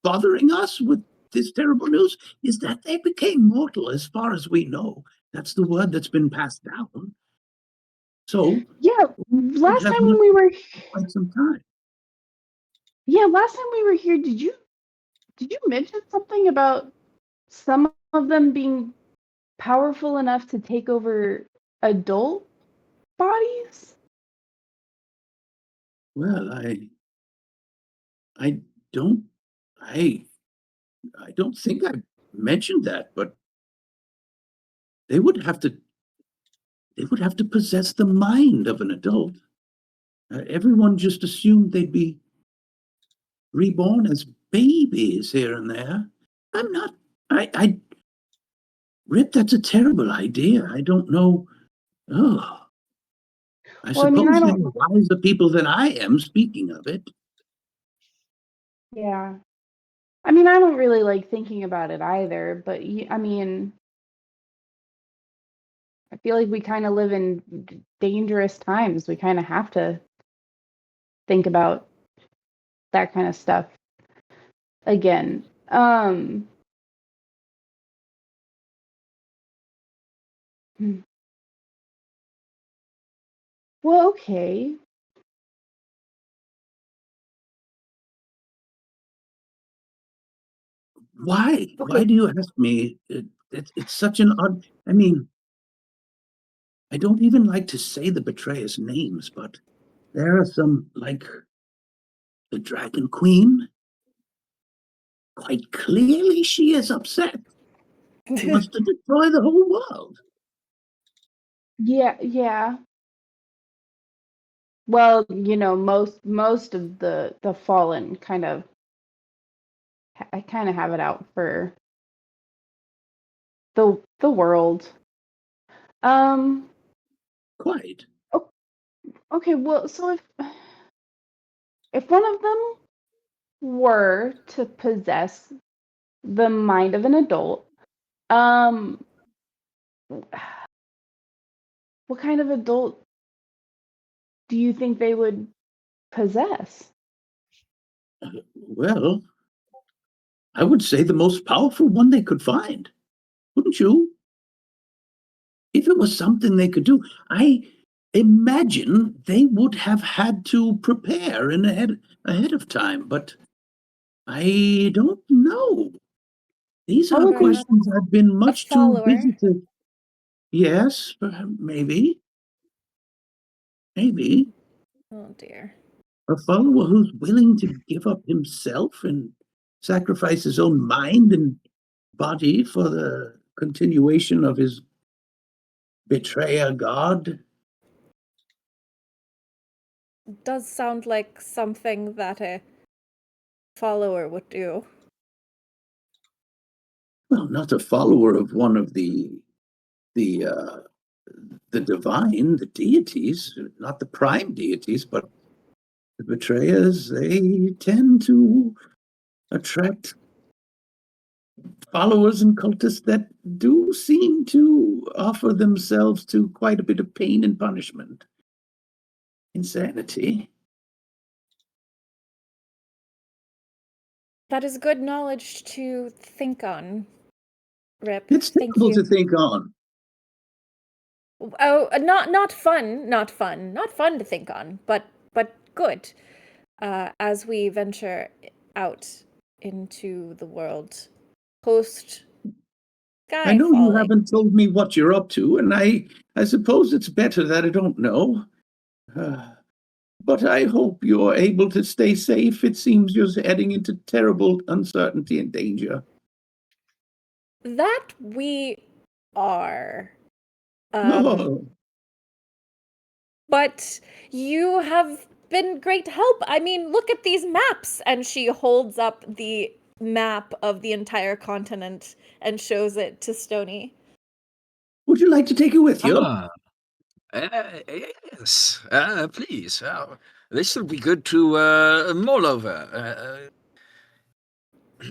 bothering us with this terrible news, is that they became mortal, as far as we know. That's the word that's been passed down. So Yeah, we last have time when we were quite some time. last time we were here, did you mention something about some of them being powerful enough to take over adult bodies? Well, I don't I don't think I mentioned that, but they would have to possess the mind of an adult. Everyone just assumed they'd be reborn as babies here and there. I'm not. I Rip, that's a terrible idea. I don't know. Oh, I Well, I mean, suppose I they're don't. wiser people than I am, speaking of it. Yeah. I mean, I don't really like thinking about it either, but I mean, I feel like we kind of live in dangerous times. We kind of have to think about that kind of stuff again. Hmm. Well, okay. Why? Why Okay. do you ask me? It's such an odd. I mean, I don't even like to say the betrayers' names, but there are some, like the Dragon Queen. Quite clearly, she is upset. She wants to destroy the whole world. Yeah, yeah. Well, most of the fallen kind of I kind of have it out for the world. Um Quite. okay, well, so if one of them were to possess the mind of an adult, um what kind of adult do you think they would possess? Well, I would say the most powerful one they could find. Wouldn't you? If it was something they could do, I imagine they would have had to prepare ahead of time, but I don't know. These I are would be questions I've been A much too follower. busy to. Yes, maybe, maybe Oh dear. a follower who's willing to give up himself and sacrifice his own mind and body for the continuation of his betrayer god. Does sound like something that a follower would do. Well, not a follower of one of the divine, the deities, not the prime deities, but the betrayers. They tend to attract followers and cultists that do seem to offer themselves to quite a bit of pain and punishment, insanity. That is good knowledge to think on, Rip. It's Thank terrible you. to think on. Oh, not fun, not fun to think on, but good. As we venture out into the world post I sky know you falling. haven't told me what you're up to, and I suppose it's better that I don't know. But I hope you're able to stay safe. It seems you're heading into terrible uncertainty and danger. That we are. Oh, But you have been great help. I mean, look at these maps. And she holds up the map of the entire continent and shows it to Stony. would you like to take it with you? Yes, please. This will be good to mull over.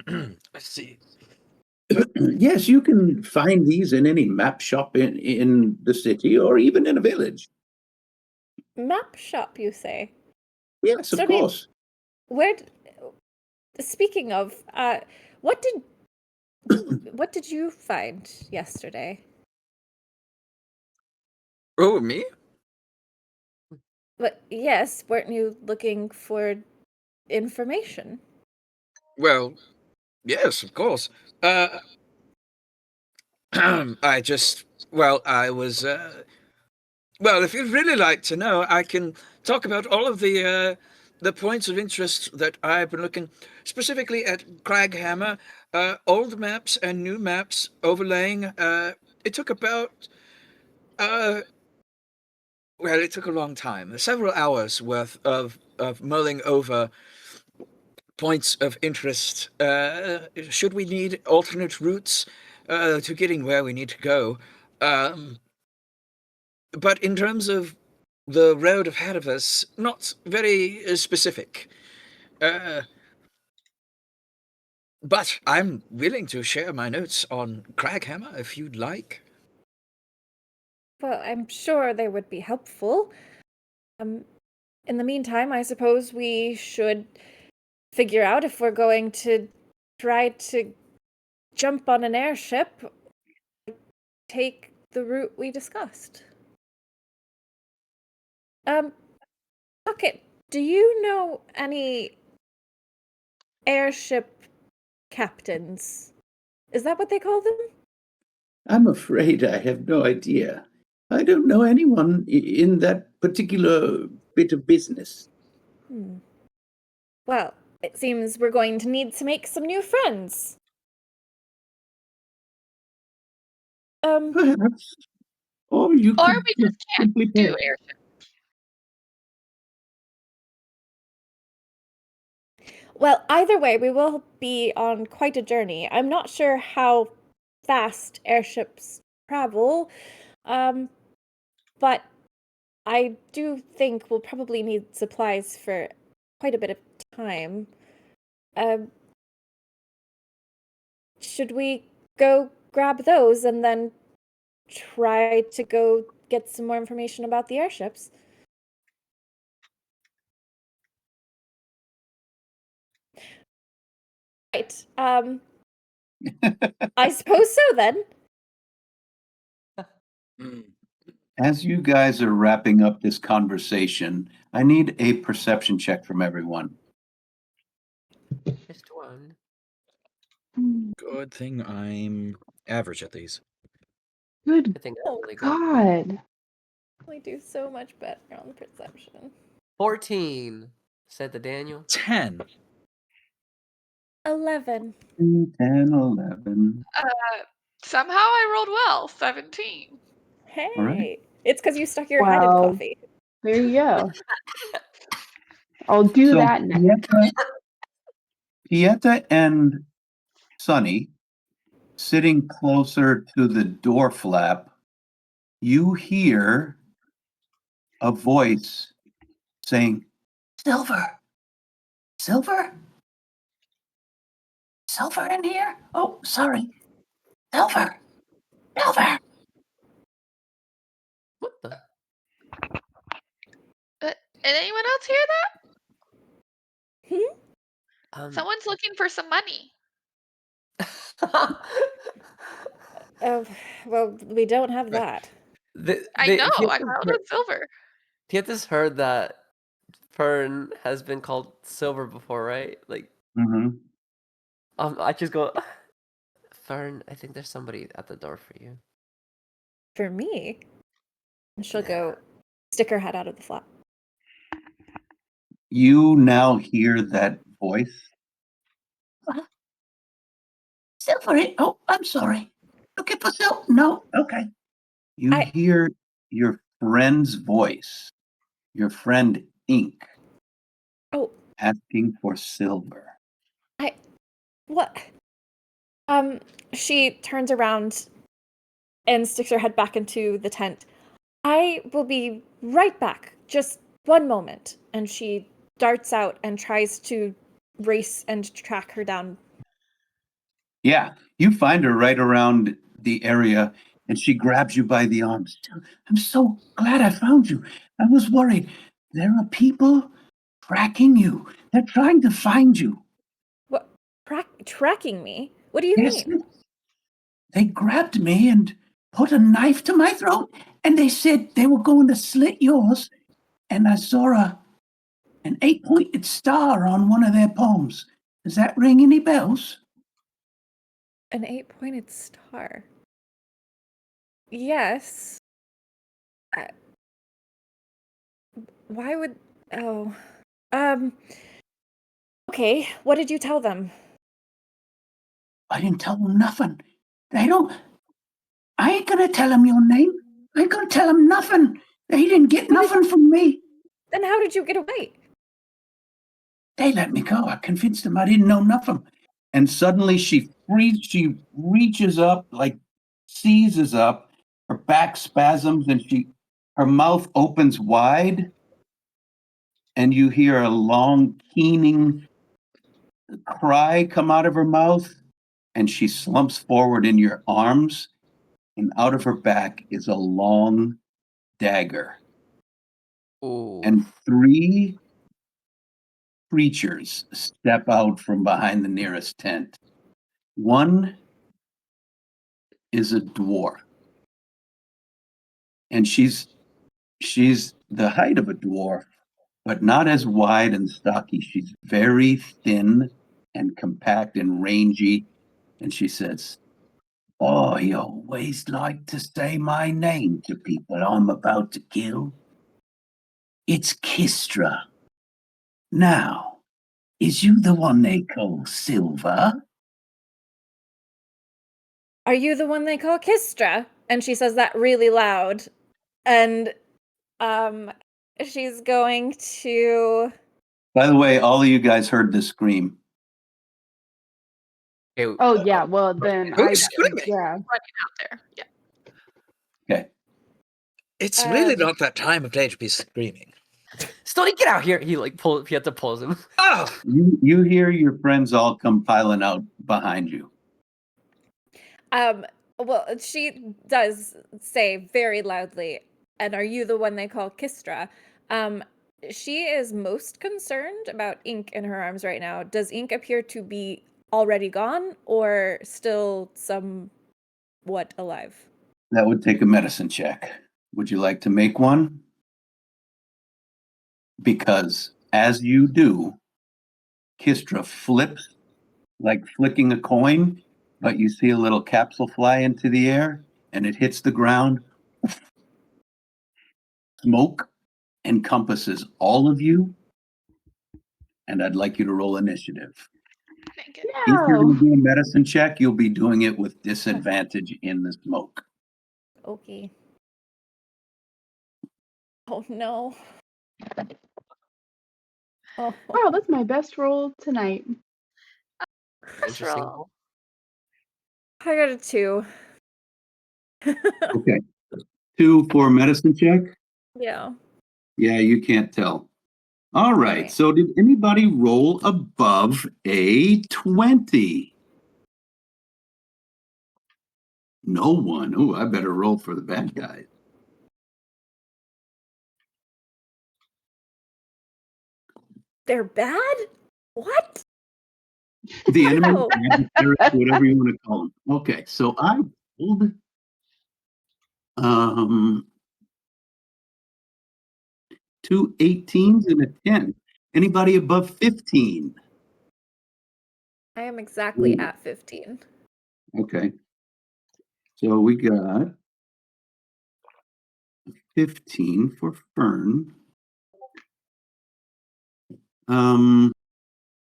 Let's see. Yes, you can find these in any map shop in the city or even in a village. Map shop, you say? Yes, of Stony, course. where? Speaking of, what did you find yesterday? Oh, me? But yes, weren't you looking for information? Well, yes, of course. I just, well, I was, well, if you'd really like to know, I can talk about all of the points of interest that I've been looking specifically at Craghammer, old maps and new maps overlaying. It took about, well, it took a long time, several hours worth of mulling over points of interest. Should we need alternate routes to getting where we need to go? But in terms of the road ahead of us, not very specific. But I'm willing to share my notes on Craghammer if you'd like. Well, I'm sure they would be helpful. In the meantime, I suppose we should figure out if we're going to try to jump on an airship, take the route we discussed. Bucket, do you know any airship captains? Is that what they call them? I'm afraid I have no idea. I don't know anyone in that particular bit of business. Well, it seems we're going to need to make some new friends. Perhaps. Or you Or could we just can't simply do pay. airship. Well, either way, we will be on quite a journey. I'm not sure how fast airships travel, but I do think we'll probably need supplies for quite a bit of time. Should we go grab those and then try to go get some more information about the airships? Right. I suppose so then. As you guys are wrapping up this conversation, I need a perception check from everyone. Just one. Good thing I'm average at these. Good I think I Oh, really good. God. we do so much better on perception. 14, said the Daniel. 10. 11. 10, 11. Somehow I rolled well, 17. Hey, All right. it's because you stuck your head in Wow. coffee. There you go. I'll do So that next. Pieta and Sunny, sitting closer to the door flap, you hear a voice saying, Silver! Silver? Silver in here? Oh, sorry. Silver! Silver! What the? Did anyone else hear that? Someone's looking for some money. Well, we don't have that. I know, I called it silver. Pieta's heard that Fern has been called Silver before, right? Like, Mm-hmm. I just go, Fern, I think there's somebody at the door for you. For me. And she'll go stick her head out of the flap. You now hear that voice. Silver, oh, I'm sorry. Looking for Silver? No, okay. You hear your friend's voice, your friend Ink, asking for Silver. What? She turns around and sticks her head back into the tent. I will be right back. Just one moment. And she darts out and tries to race and track her down. Yeah, you find her right around the area and she grabs you by the arms. I'm so glad I found you. I was worried. There are people tracking you. They're trying to find you. What? Tracking me? What do you Yes. mean? They grabbed me and put a knife to my throat, and they said they were going to slit yours. And I saw an 8-pointed star on one of their palms. Does that ring any bells? An 8-pointed star. Yes. Why would... Oh. Okay, what did you tell them? I didn't tell them nothing. They don't... I ain't gonna tell them your name. I ain't gonna tell them nothing. They didn't get nothing from me. Then how did you get away? They let me go. I convinced them I didn't know nothing. And suddenly she reaches up, like seizes up, her back spasms, and her mouth opens wide, and you hear a long, keening cry come out of her mouth, and she slumps forward in your arms, and out of her back is a long dagger. Ooh. And 3 creatures step out from behind the nearest tent. One is a dwarf, and she's the height of a dwarf, but not as wide and stocky. She's very thin and compact and rangy, and she says, "Oh, you always like to say my name to people I'm about to kill. It's Kistra. Now, is you the one they call Silver?" Are you the one they call Kistra? And she says that really loud. And she's going to... By the way, all of you guys heard the scream. Okay, Oh yeah, well then Who's screaming? yeah. Running out there. Yeah. Okay. It's really Um, not that time of day to be screaming. Stony, get out here! He had to pulls him. Oh, You hear your friends all come piling out behind you. well, she does say very loudly, and are you the one they call Kistra? She is most concerned about Ink in her arms right now. Does Ink appear to be already gone or still somewhat alive? That would take a medicine check. Would you like to make one? Because as you do, Kistra flips like flicking a coin, but you see a little capsule fly into the air and it hits the ground. Smoke encompasses all of you, and I'd like you to roll initiative. Thank you. If you're going No. to do a medicine check, you'll be doing it with disadvantage in the smoke. Okay. Oh no. Oh, Wow, that's my best roll tonight. Interesting. roll. I got a 2. Okay. 2 for medicine check? Yeah. Yeah, you can't tell. All right. Okay. So did anybody roll above a 20? No one. Oh, I better roll for the bad guys. They're bad? What? The enemy, No. adversary, whatever you want to call them. Okay, so I rolled 2 18s and a 10. Anybody above 15? I am exactly Ooh. at 15. Okay. So we got 15 for Fern.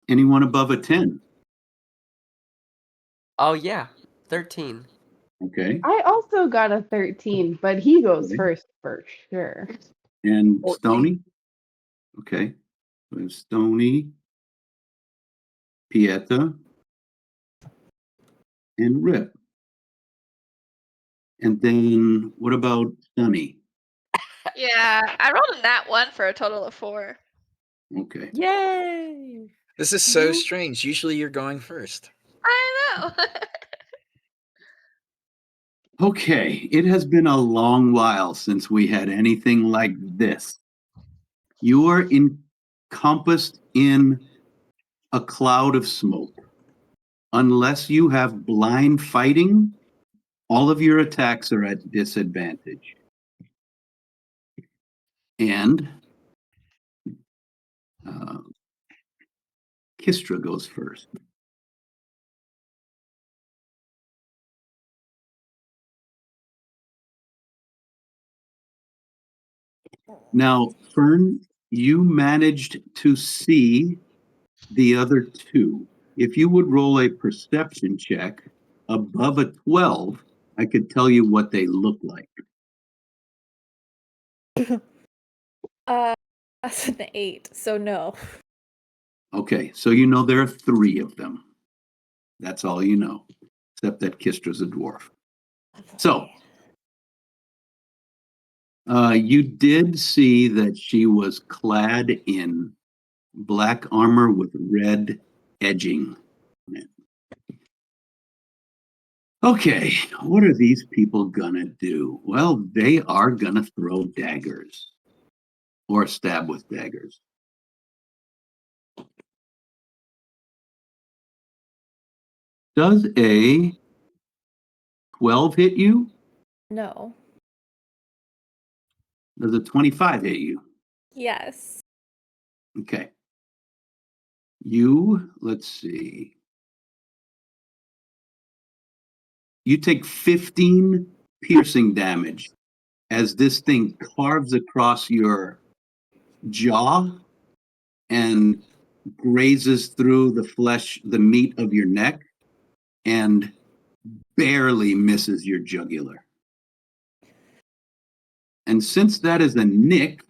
Anyone above a 10? Oh yeah, 13. Okay. I also got a 13, but he goes Okay. first for sure. And 14. Stony? Okay. We have Stony, Pieta, and Rip. And then what about Stunny? Yeah, I rolled a nat 1 for a total of 4. Okay. Yay! this is so Mhm. strange. Usually you're going first. I know. Okay. It has been a long while since we had anything like this. You are encompassed in a cloud of smoke. Unless you have blind fighting, all of your attacks are at disadvantage. And Kistra goes first. Now, Fern, you managed to see the other two. If you would roll a perception check above a 12, I could tell you what they look like. That's an 8, so no. Okay, so you know there are 3 of them. That's all you know, except that Kistra's a dwarf. So, you did see that she was clad in black armor with red edging. Okay, what are these people gonna do? Well, they are gonna throw daggers or stab with daggers. Does a 12 hit you? No. Does a 25 hit you? Yes. Okay. You, let's see. You take 15 piercing damage as this thing carves across your jaw and grazes through the flesh, the meat of your neck, and barely misses your jugular. And since that is a nick,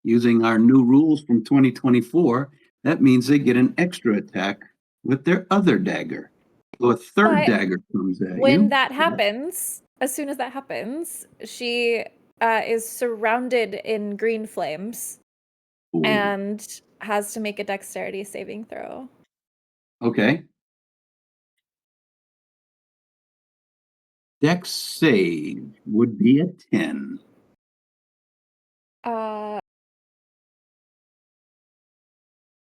using our new rules from 2024, that means they get an extra attack with their other dagger. So a third But dagger comes at when you. that happens, as soon as that happens, she is surrounded in green flames Ooh. and has to make a dexterity saving throw. Okay. Dex save would be a 10.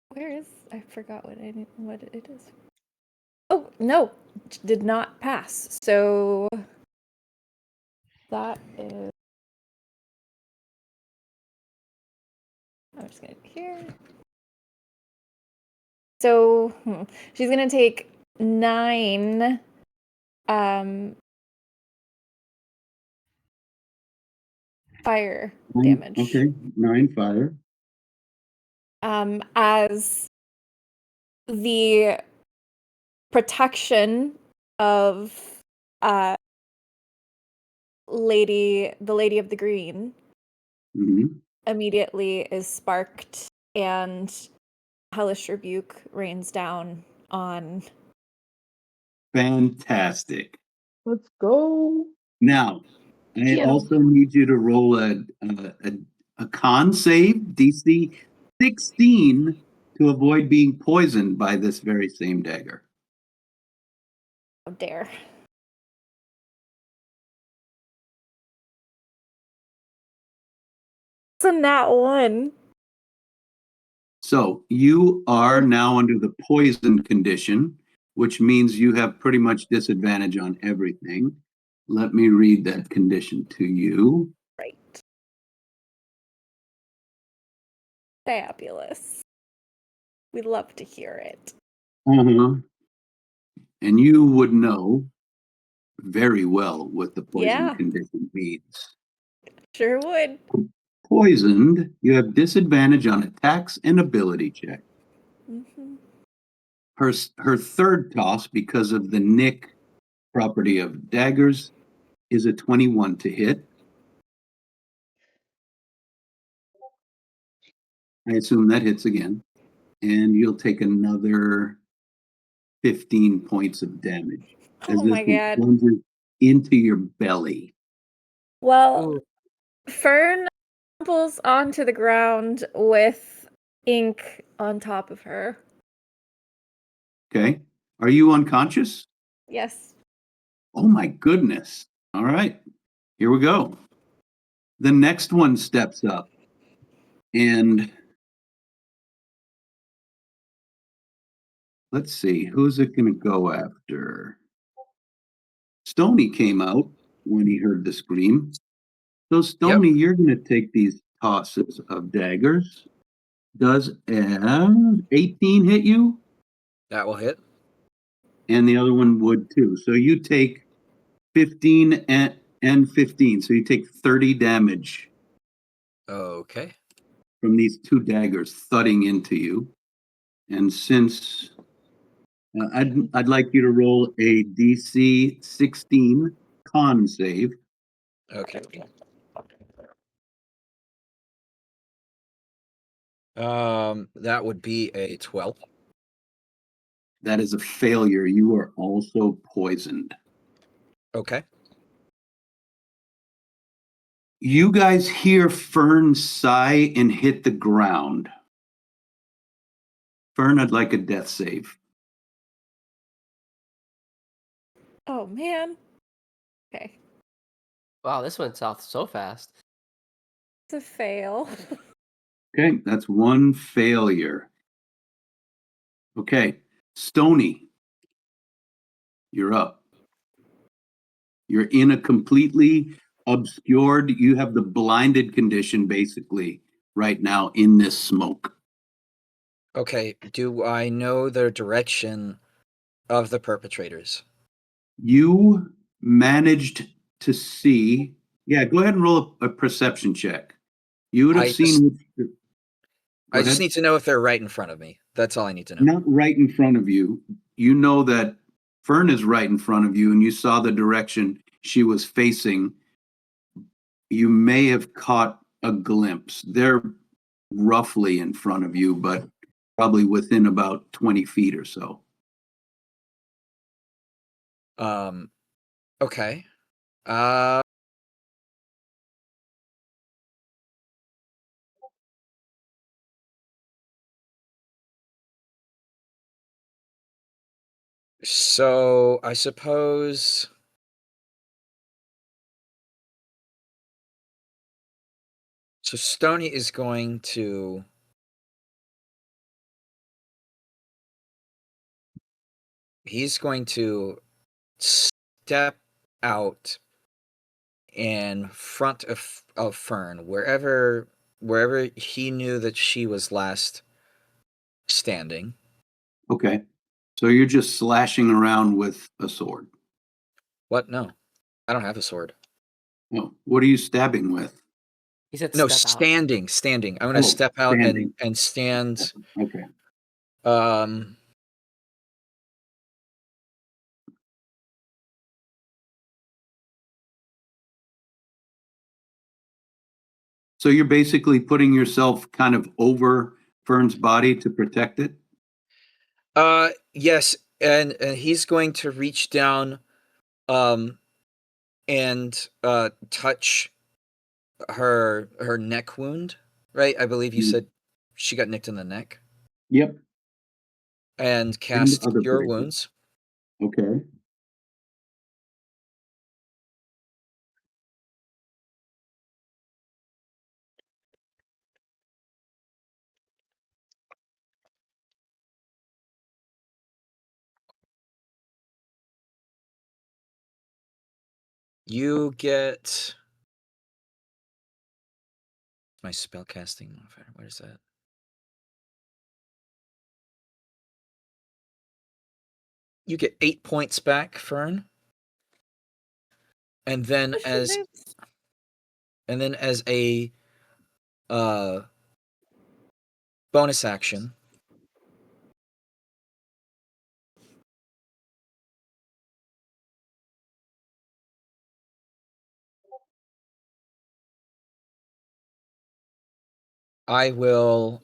Where is, I forgot what it is. Oh, no, did not pass. So that is, I'm just gonna here. So she's gonna take 9 fire damage. Okay, 9 fire. As the protection of the lady of the green immediately is sparked, and hellish rebuke rains down on. Fantastic. Let's go. Now, I Yeah. also need you to roll a con save, DC 16, to avoid being poisoned by this very same dagger. How dare. It's a nat 1. So you are now under the poison condition, which means you have pretty much disadvantage on everything. Let me read that condition to you. Right. Fabulous. We'd love to hear it. And you would know very well what the poison condition means. Sure would. Poisoned, you have disadvantage on attacks and ability check. Her third toss, because of the nick property of daggers, is a 21 to hit. I assume that hits again. And you'll take another 15 points of damage as Oh this my thing god. plunges into your belly. Well, Fern tumbles onto the ground with ink on top of her. Okay. Are you unconscious? Yes. Oh my goodness. All right. Here we go. The next one steps up and let's see, who's it going to go after? Stony came out when he heard the scream. So, Stony, you're going to take these tosses of daggers. Does 18 hit you? That will hit. And the other one would too. So you take 15 and 15. So you take 30 damage Okay. from these two daggers thudding into you. And since I'd like you to roll a DC 16 con save. Okay. That would be a 12. That is a failure. You are also poisoned. Okay. You guys hear Fern sigh and hit the ground. Fern, I'd like a death save. Oh man. Okay. Wow, this went south so fast. It's a fail. Okay, that's one failure. Okay, Stony, you're up. You're in a completely obscured, you have the blinded condition basically right now in this smoke. Okay. Do I know the direction of the perpetrators? You managed to see, yeah, go ahead and roll a perception check. You would have I seen. I just need to know if they're right in front of me. That's all I need to know. Not right in front of you. You know that Fern is right in front of you, and you saw the direction she was facing. You may have caught a glimpse. They're roughly in front of you, but probably within about 20 feet or so. Okay. Uh, so I suppose so Stony is going to step out in front of Fern, wherever he knew that she was last standing. Okay. So you're just slashing around with a sword. What? No. I don't have a sword. Oh, what are you stabbing with? He said No, step out. standing. I'm gonna Oh, step out standing. and stand. Okay. So you're basically putting yourself kind of over Fern's body to protect it? Yes, and he's going to reach down and touch her neck wound, right? I believe you said she got nicked in the neck. Yep. And cast other Cure places. Wounds. Okay. You get my spellcasting modifier. What is that? You get 8 points back, Fern. And then as a bonus action, I will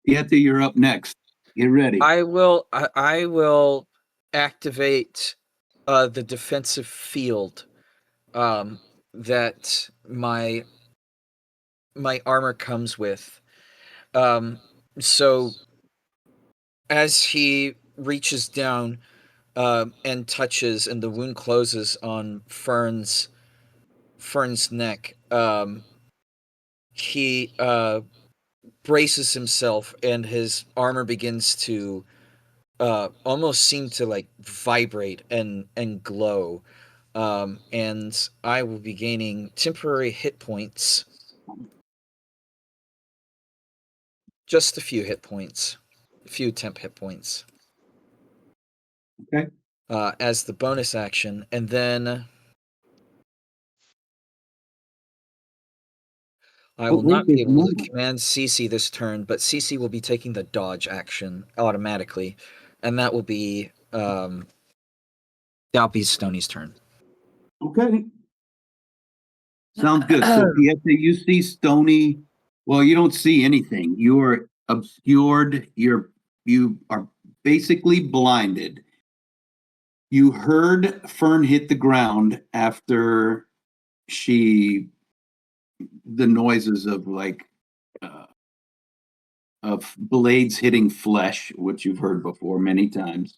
Yeti, you're up next. Get ready. I will activate the defensive field that my armor comes with. So as he reaches down and touches, and the wound closes on Fern's neck, he braces himself, and his armor begins to almost seem to like vibrate and glow. And I will be gaining temporary hit points. Just a few hit points. A few temp hit points. Okay. As the bonus action. And then I will not be able to command Cece this turn, but Cece will be taking the dodge action automatically. And that will be Stoney's turn. Okay. Sounds good. So, Pieta, you see Stony. Well, you don't see anything. You are obscured. You are basically blinded. You heard Fern hit the ground after the noises of of blades hitting flesh, which you've heard before many times.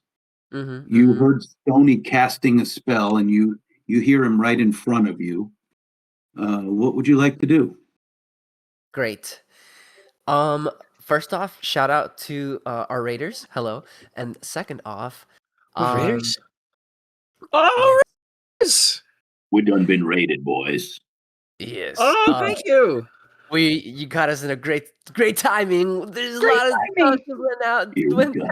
You heard Stony casting a spell, and you hear him right in front of you. What would you like to do? Great. First off, shout out to our raiders. Hello. And second off, Raiders? Oh, Raiders! We done been raided, boys. yes. Oh, thank you. You got us in a great timing. There's a Great lot of timing. stuff that Here we went go.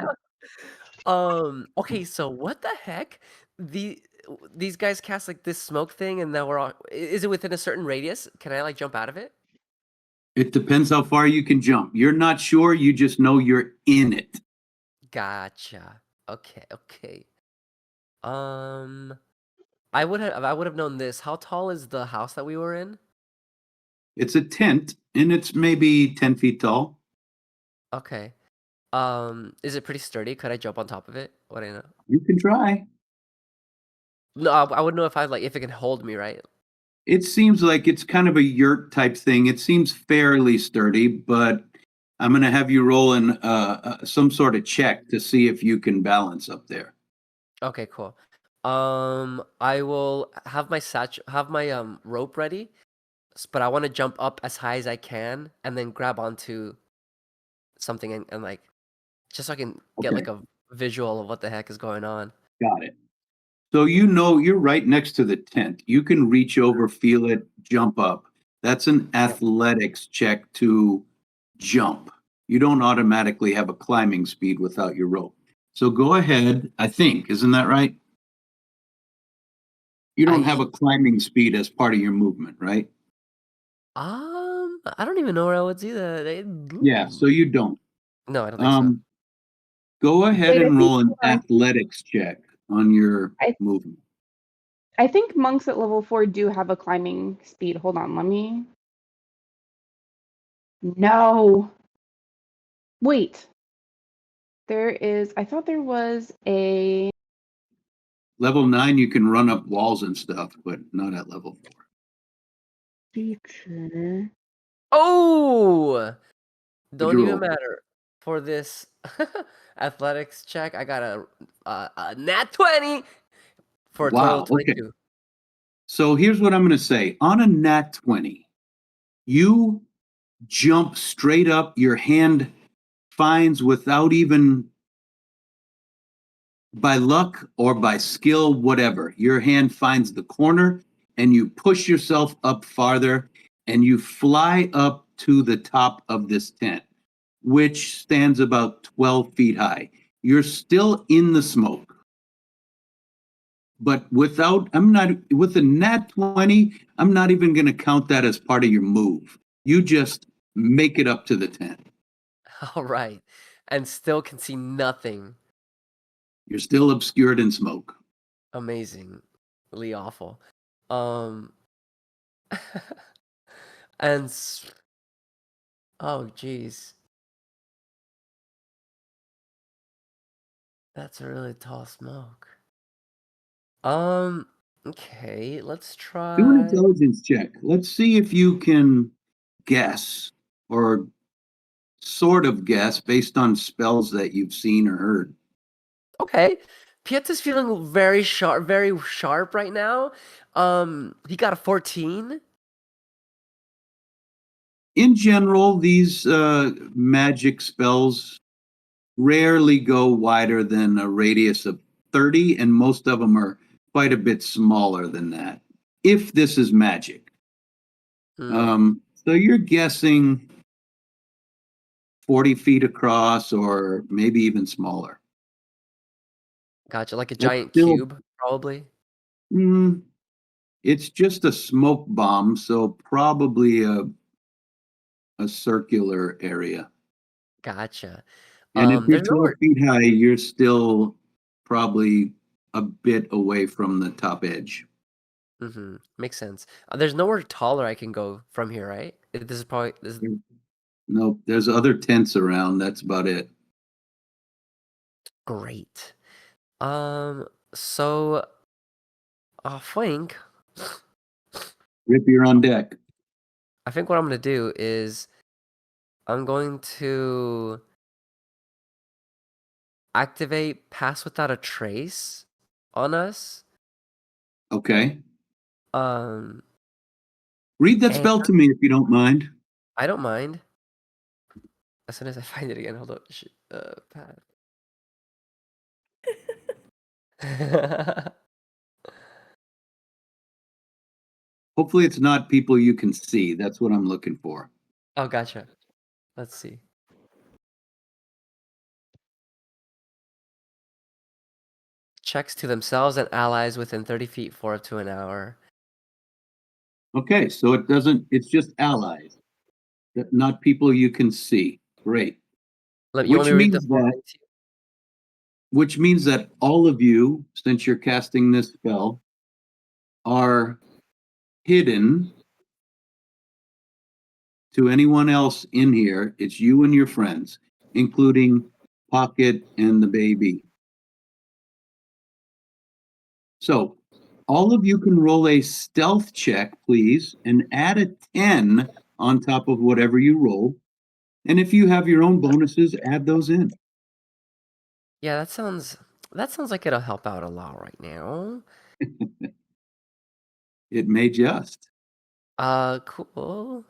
down. Okay, so what the heck? These guys cast like this smoke thing, and now we're all. Is it within a certain radius? Can I like jump out of it? It depends how far you can jump. You're not sure. You just know you're in it. Gotcha. Okay. I would have known this. How tall is the house that we were in? It's a tent, and it's maybe 10 feet tall. Okay. Is it pretty sturdy? Could I jump on top of it? What do I know? You can try. No, I would know if if it can hold me, right? It seems like it's kind of a yurt type thing. It seems fairly sturdy, but I'm going to have you roll in some sort of check to see if you can balance up there. Okay, cool. I will have my rope ready, but I want to jump up as high as I can and then grab onto something and like just so I can get like a visual of what the heck is going on. Got it. So you know you're right next to the tent. You can reach over, feel it, jump up. That's an athletics check to jump. You don't automatically have a climbing speed without your rope. So go ahead, I think, isn't that right? You don't have a climbing speed as part of your movement, right? I don't even know where I would see that. Yeah, so you don't. No, I don't think so. Go ahead Wait, I and think roll an you are. athletics check on your movement. I think monks at level 4 do have a climbing speed. Hold on, let me. No. Wait. I thought there was a. Level 9, you can run up walls and stuff, but not at level 4. Feature. Oh, don't you even roll? matter for this athletics check. I got a nat 20 for a total Wow, of 22. okay. So here's what I'm going to say. On a nat 20, you jump straight up. Your hand finds, without even by luck or by skill, whatever, your hand finds the corner and you push yourself up farther and you fly up to the top of this tent, which stands about 12 feet high. You're still in the smoke. But with a nat 20, I'm not even going to count that as part of your move. You just make it up to the tent. All right, and still can see nothing. You're still obscured in smoke. Amazingly awful. Oh geez, that's a really tall smoke. Okay, let's try. Do an intelligence check. Let's see if you can guess or sort of guess based on spells that you've seen or heard. Okay, Pieta's feeling very sharp right now. He got a 14. in general, these magic spells rarely go wider than a radius of 30, and most of them are quite a bit smaller than that, if this is magic. So you're guessing 40 feet across or maybe even smaller. Gotcha. Like a That's giant still- cube, probably. It's just a smoke bomb, so probably a circular area. Gotcha. And if you're There's 12 nowhere. feet high, you're still probably a bit away from the top edge. Makes sense. There's nowhere taller I can go from here, right? This is probably this. Nope, there's other tents around. That's about it. Great. So Frank, Rip, you're on deck. I think what I'm gonna do is I'm going to activate Pass Without a Trace on us. Okay. Um, Read that And- spell to me if you don't mind. I don't mind. As soon as I find it again, hold up. Pat. Hopefully it's not people you can see. That's what I'm looking for. Oh, gotcha. Let's see. Checks to themselves and allies within 30 feet for up to an hour. Okay, so it's just allies, not people you can see. Great. You want me to read the full that- thing to you? Which means that all of you, since you're casting this spell, are hidden to anyone else in here. It's you and your friends, including Pocket and the baby. So all of you can roll a stealth check, please, and add a 10 on top of whatever you roll. And if you have your own bonuses, add those in. Yeah, that sounds like it'll help out a lot right now. It may just. Cool.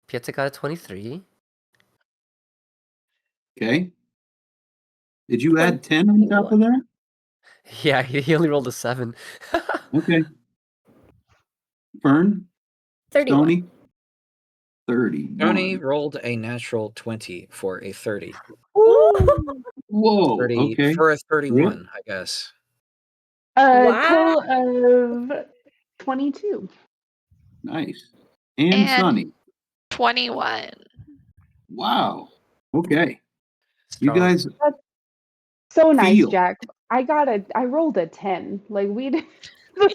Pieta got a 23. Okay. Did you add 10 on top of that? Yeah, he only rolled a 7. Okay. Fern? 31. Stony? 31. Tony rolled a natural 20 for a 30. Whoa. 30 Okay. for a 31, I guess. A Wow. total of 22. Nice. And And- Sunny. 21. Wow. Okay. You Strong. guys, So nice, Feel. Jack. I rolled a 10. Like the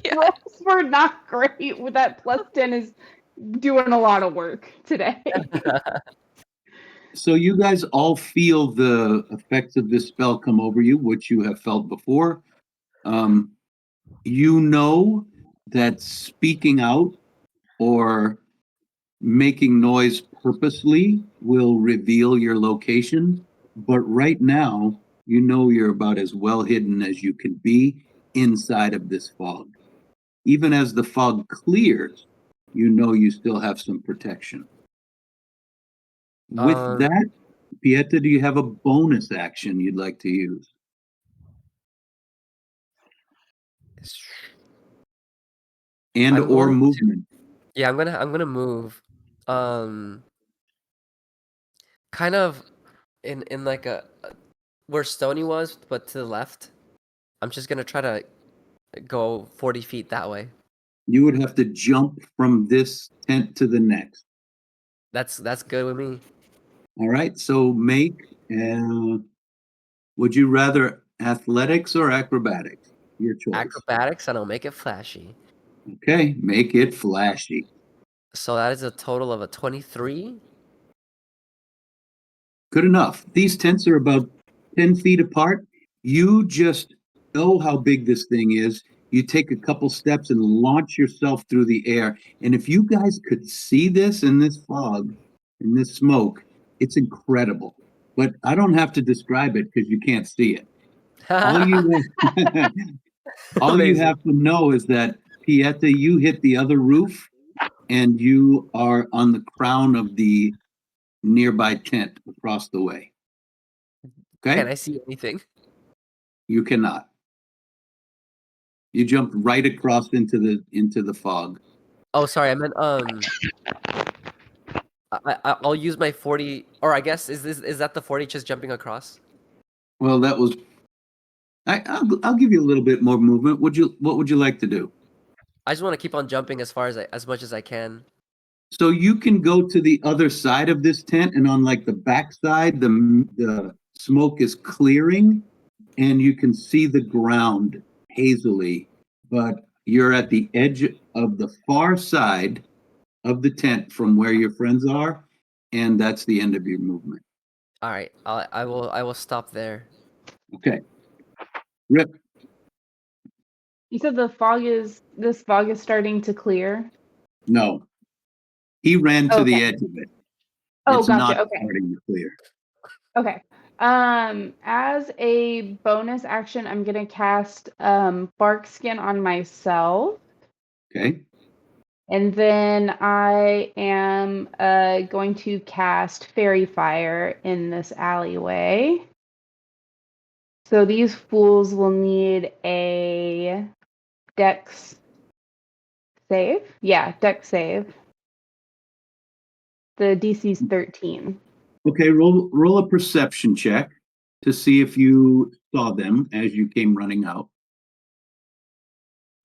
Yeah. rolls were not great. With that plus 10 is doing a lot of work today. so you guys all feel the effects of this spell come over you, which you have felt before. You know that speaking out or making noise purposely will reveal your location, but right now you know you're about as well hidden as you can be inside of this fog. Even as the fog clears, you know you still have some protection. With that, Pieta, do you have a bonus action you'd like to use? And I'm or going to- movement? Yeah, I'm gonna move. Kind of in like where Stony was, but to the left. I'm just gonna try to go 40 feet that way. You would have to jump from this tent to the next. That's good with me. All right, so make, would you rather athletics or acrobatics? Your choice. Acrobatics, and I'll make it flashy. Okay, make it flashy. So that is a total of a 23. Good enough. These tents are about 10 feet apart. You just know how big this thing is. You take a couple steps and launch yourself through the air. And if you guys could see this in this fog, in this smoke, it's incredible. But I don't have to describe it because you can't see it. All you Amazing. have to know is that, Pieta, you hit the other roof and you are on the crown of the nearby tent across the way. Okay? Can I see anything? You cannot. You jumped right across into the fog. Oh, sorry. I meant I'll use my 40, or I guess is that the 40 just jumping across? Well, that was. I'll give you a little bit more movement. What would you like to do? I just want to keep on jumping as much as I can. So you can go to the other side of this tent, and on like the back side, the smoke is clearing, and you can see the ground hazily. But you're at the edge of the far side of the tent from where your friends are, and that's the end of your movement. All right, I will stop there. Okay. Rip. You said this fog is starting to clear. No. He ran to the Okay. edge of it. Oh, It's gotcha. not Okay. starting to clear. Okay. As a bonus action, I'm gonna cast bark skin on myself. Okay. And then I am going to cast Fairy Fire in this alleyway. So these fools will need a Dex save. Yeah, Dex save. The DC's 13. Okay, roll a perception check to see if you saw them as you came running out.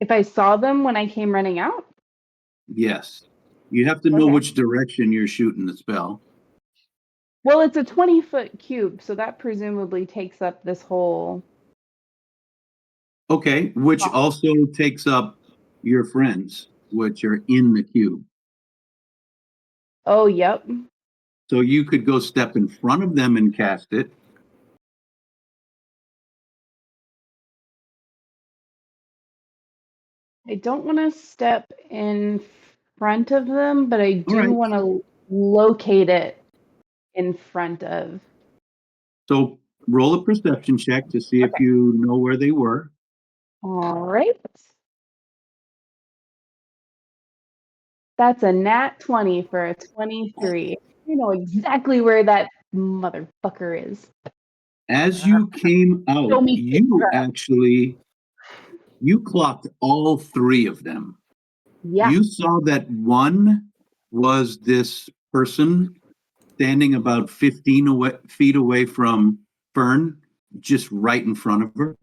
If I saw them when I came running out? Yes. You have to know Okay. which direction you're shooting the spell. Well, it's a 20-foot cube, so that presumably takes up this whole... Okay, which also takes up your friends, which are in the cube. Oh, yep. So you could go step in front of them and cast it. I don't want to step in front of them, but I All do right. want to locate it in front of. So roll a perception check to see if Okay. you know where they were. All right. That's a nat 20 for a 23. You know exactly where that motherfucker is. As you came Show out, me you clocked all three of them. Yeah. You saw that one was this person standing about 15 feet away from Fern, just right in front of her.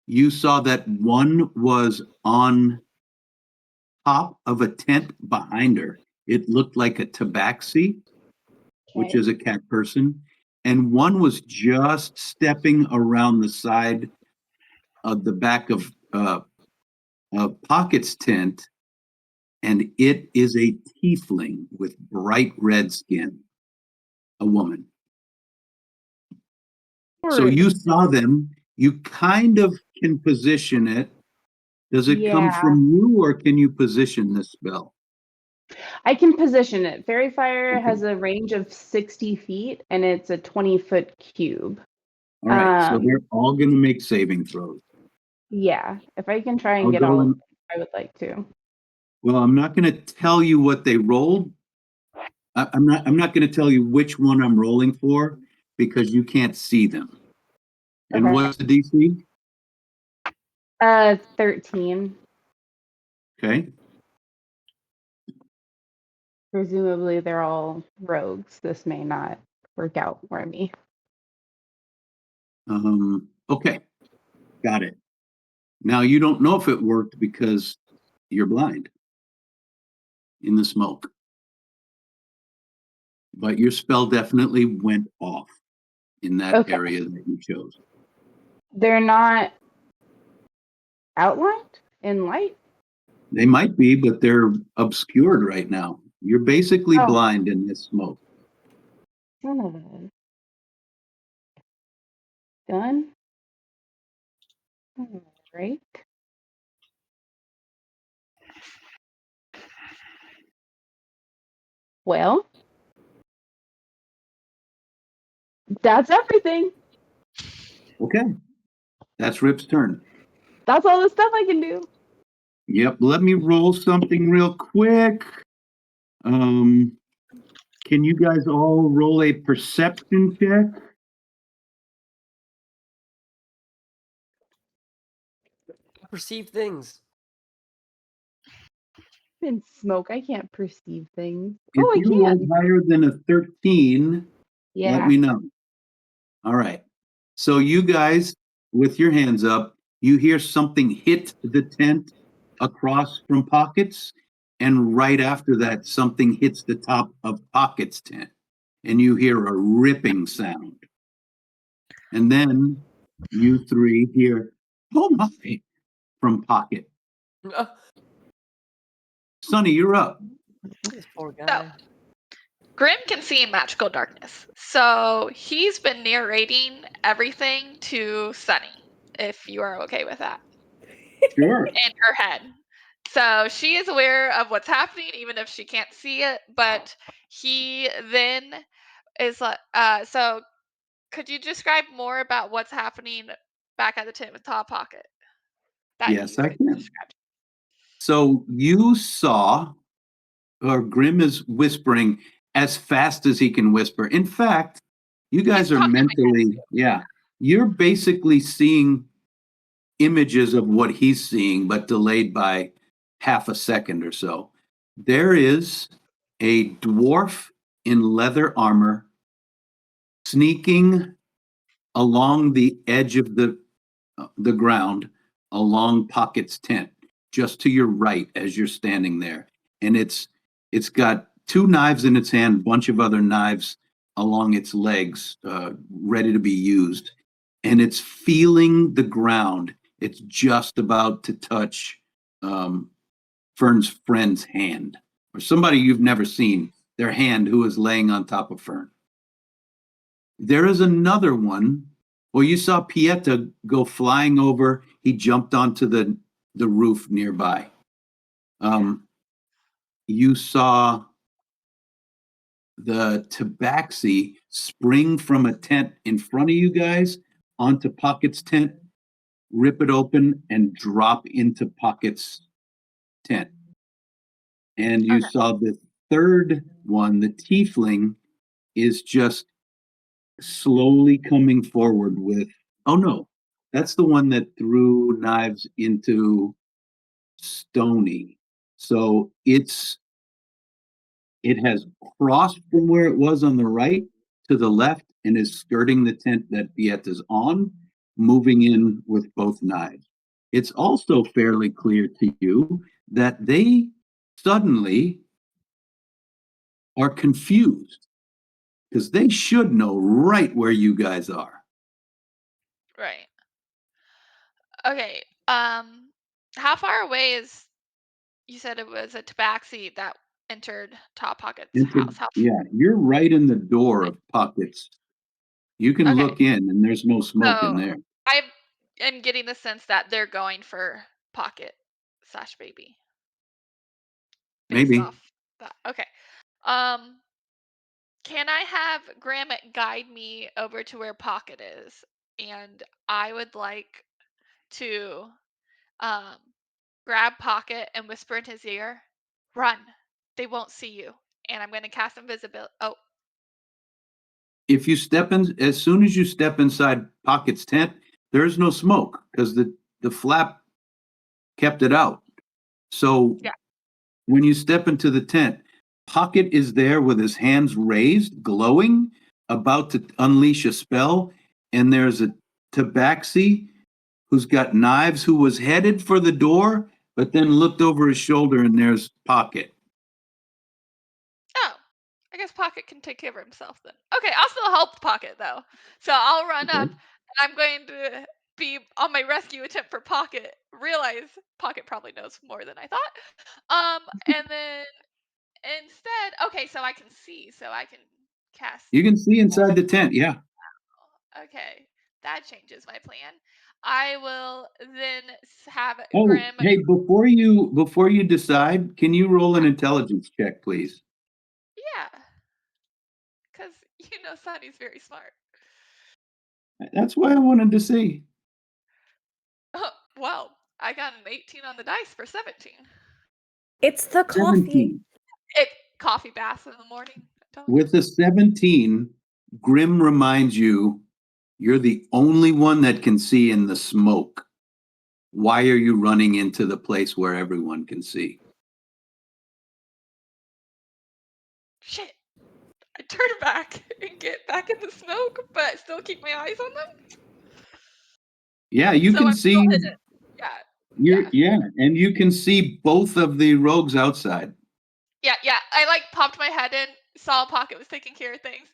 You saw that one was on top of a tent behind her. It looked like a tabaxi, which Okay. is a cat person. And one was just stepping around the side of the back of Pocket's tent, and it is a tiefling with bright red skin, a woman. So you saw them. You kind of can position it. Does it come Yeah. from you, or can you position this spell? I can position it. Fairy Fire Okay. has a range of 60 feet, and it's a 20-foot cube. All right, so Um, they're all going to make saving throws. Yeah, if I can try and I'll get go all of in- them, I would like to. Well, I'm not going to tell you what they rolled. I'm not going to tell you which one I'm rolling for because you can't see them. And Okay. what's the DC? 13. Okay. Presumably they're all rogues. This may not work out for me. Okay. Got it. Now you don't know if it worked because you're blind in the smoke. But your spell definitely went off in that Okay. area that you chose. They're not outlined in light? They might be, but they're obscured right now. You're basically Oh. blind in this smoke. Son of a gun. All right. Well, that's everything. Okay. That's Rip's turn. That's all the stuff I can do. Yep. Let me roll something real quick. Can you guys all roll a perception check? Perceive things. In smoke, I can't perceive things. If Oh, I you roll can. higher than a 13, let Yeah. me know. All right. So you guys, with your hands up, you hear something hit the tent across from Pockets, and right after that, something hits the top of Pockets' tent, and you hear a ripping sound. And then you three hear, "Oh my," from Pocket. Sonny, you're up. This poor So, guy. Grim can see in magical darkness. So he's been narrating everything to Sunny, if you are okay with that, Sure. in her head. So she is aware of what's happening, even if she can't see it. But he then is like, so could you describe more about what's happening back at the tent with Top Pocket? That Yes, you I could can. describe. So you saw, or Grim is whispering as fast as he can whisper. In fact, you guys He's are talking mentally, yeah, you're basically seeing images of what he's seeing, but delayed by half a second or so. There is a dwarf in leather armor sneaking along the edge of the ground along Pocket's tent, just to your right as you're standing there. And it's got two knives in its hand, a bunch of other knives along its legs, ready to be used. And it's feeling the ground. It's just about to touch Fern's friend's hand, or somebody you've never seen, their hand, who is laying on top of Fern. There is another one. Well, you saw Pieta go flying over. He jumped onto the roof nearby. You saw the tabaxi spring from a tent in front of you guys onto Pocket's tent, rip it open, and drop into Pocket's tent. And you Okay. saw the third one, the tiefling, is just slowly coming forward with, oh no, that's the one that threw knives into Stony. So it has crossed from where it was on the right to the left and is skirting the tent that Pieta's on, moving in with both knives. It's also fairly clear to you that they suddenly are confused because they should know right where you guys are. Right. Okay. How far away is? You said it was a tabaxi that entered Top Pocket's house. How? Yeah, you're right in the door of Pockets. You can Okay. look in and there's no smoke in So there. I am getting the sense that they're going for Pocket / Baby based Maybe. off that. Okay. Um, can I have Grammet guide me over to where Pocket is? And I would like to um grab Pocket and whisper in his ear, "Run. They won't see you." And I'm going to cast invisibility. Oh, If you step in, as soon as you step inside Pocket's tent, there's no smoke because the flap kept it out. So yeah. when you step into the tent, Pocket is there with his hands raised, glowing, about to unleash a spell, and there's a tabaxi who's got knives, who was headed for the door, but then looked over his shoulder and there's Pocket. Oh, I guess Pocket can take care of himself then. Okay, I'll still help Pocket though. So I'll run Okay. up and I'm going to be on my rescue attempt for Pocket. Realize Pocket probably knows more than I thought. And then instead, okay, so I can see, so I can cast. You can see inside the tent, yeah. Okay, that changes my plan. I will then have Oh, Grim. hey, before you decide, can you roll an intelligence check, please? Yeah, because Sunny's very smart. That's why I wanted to see. Well, I got an 18 on the dice for 17. It's the coffee. 17. It coffee baths in the morning. With a 17, Grim reminds you you're the only one that can see in the smoke. Why are you running into the place where everyone can see? Shit. I turn back and get back in the smoke, but still keep my eyes on them. Yeah, you So can I'm still see. hidden. Yeah. Yeah, and you can see both of the rogues outside. Yeah. I like popped my head in, saw Pocket was taking care of things,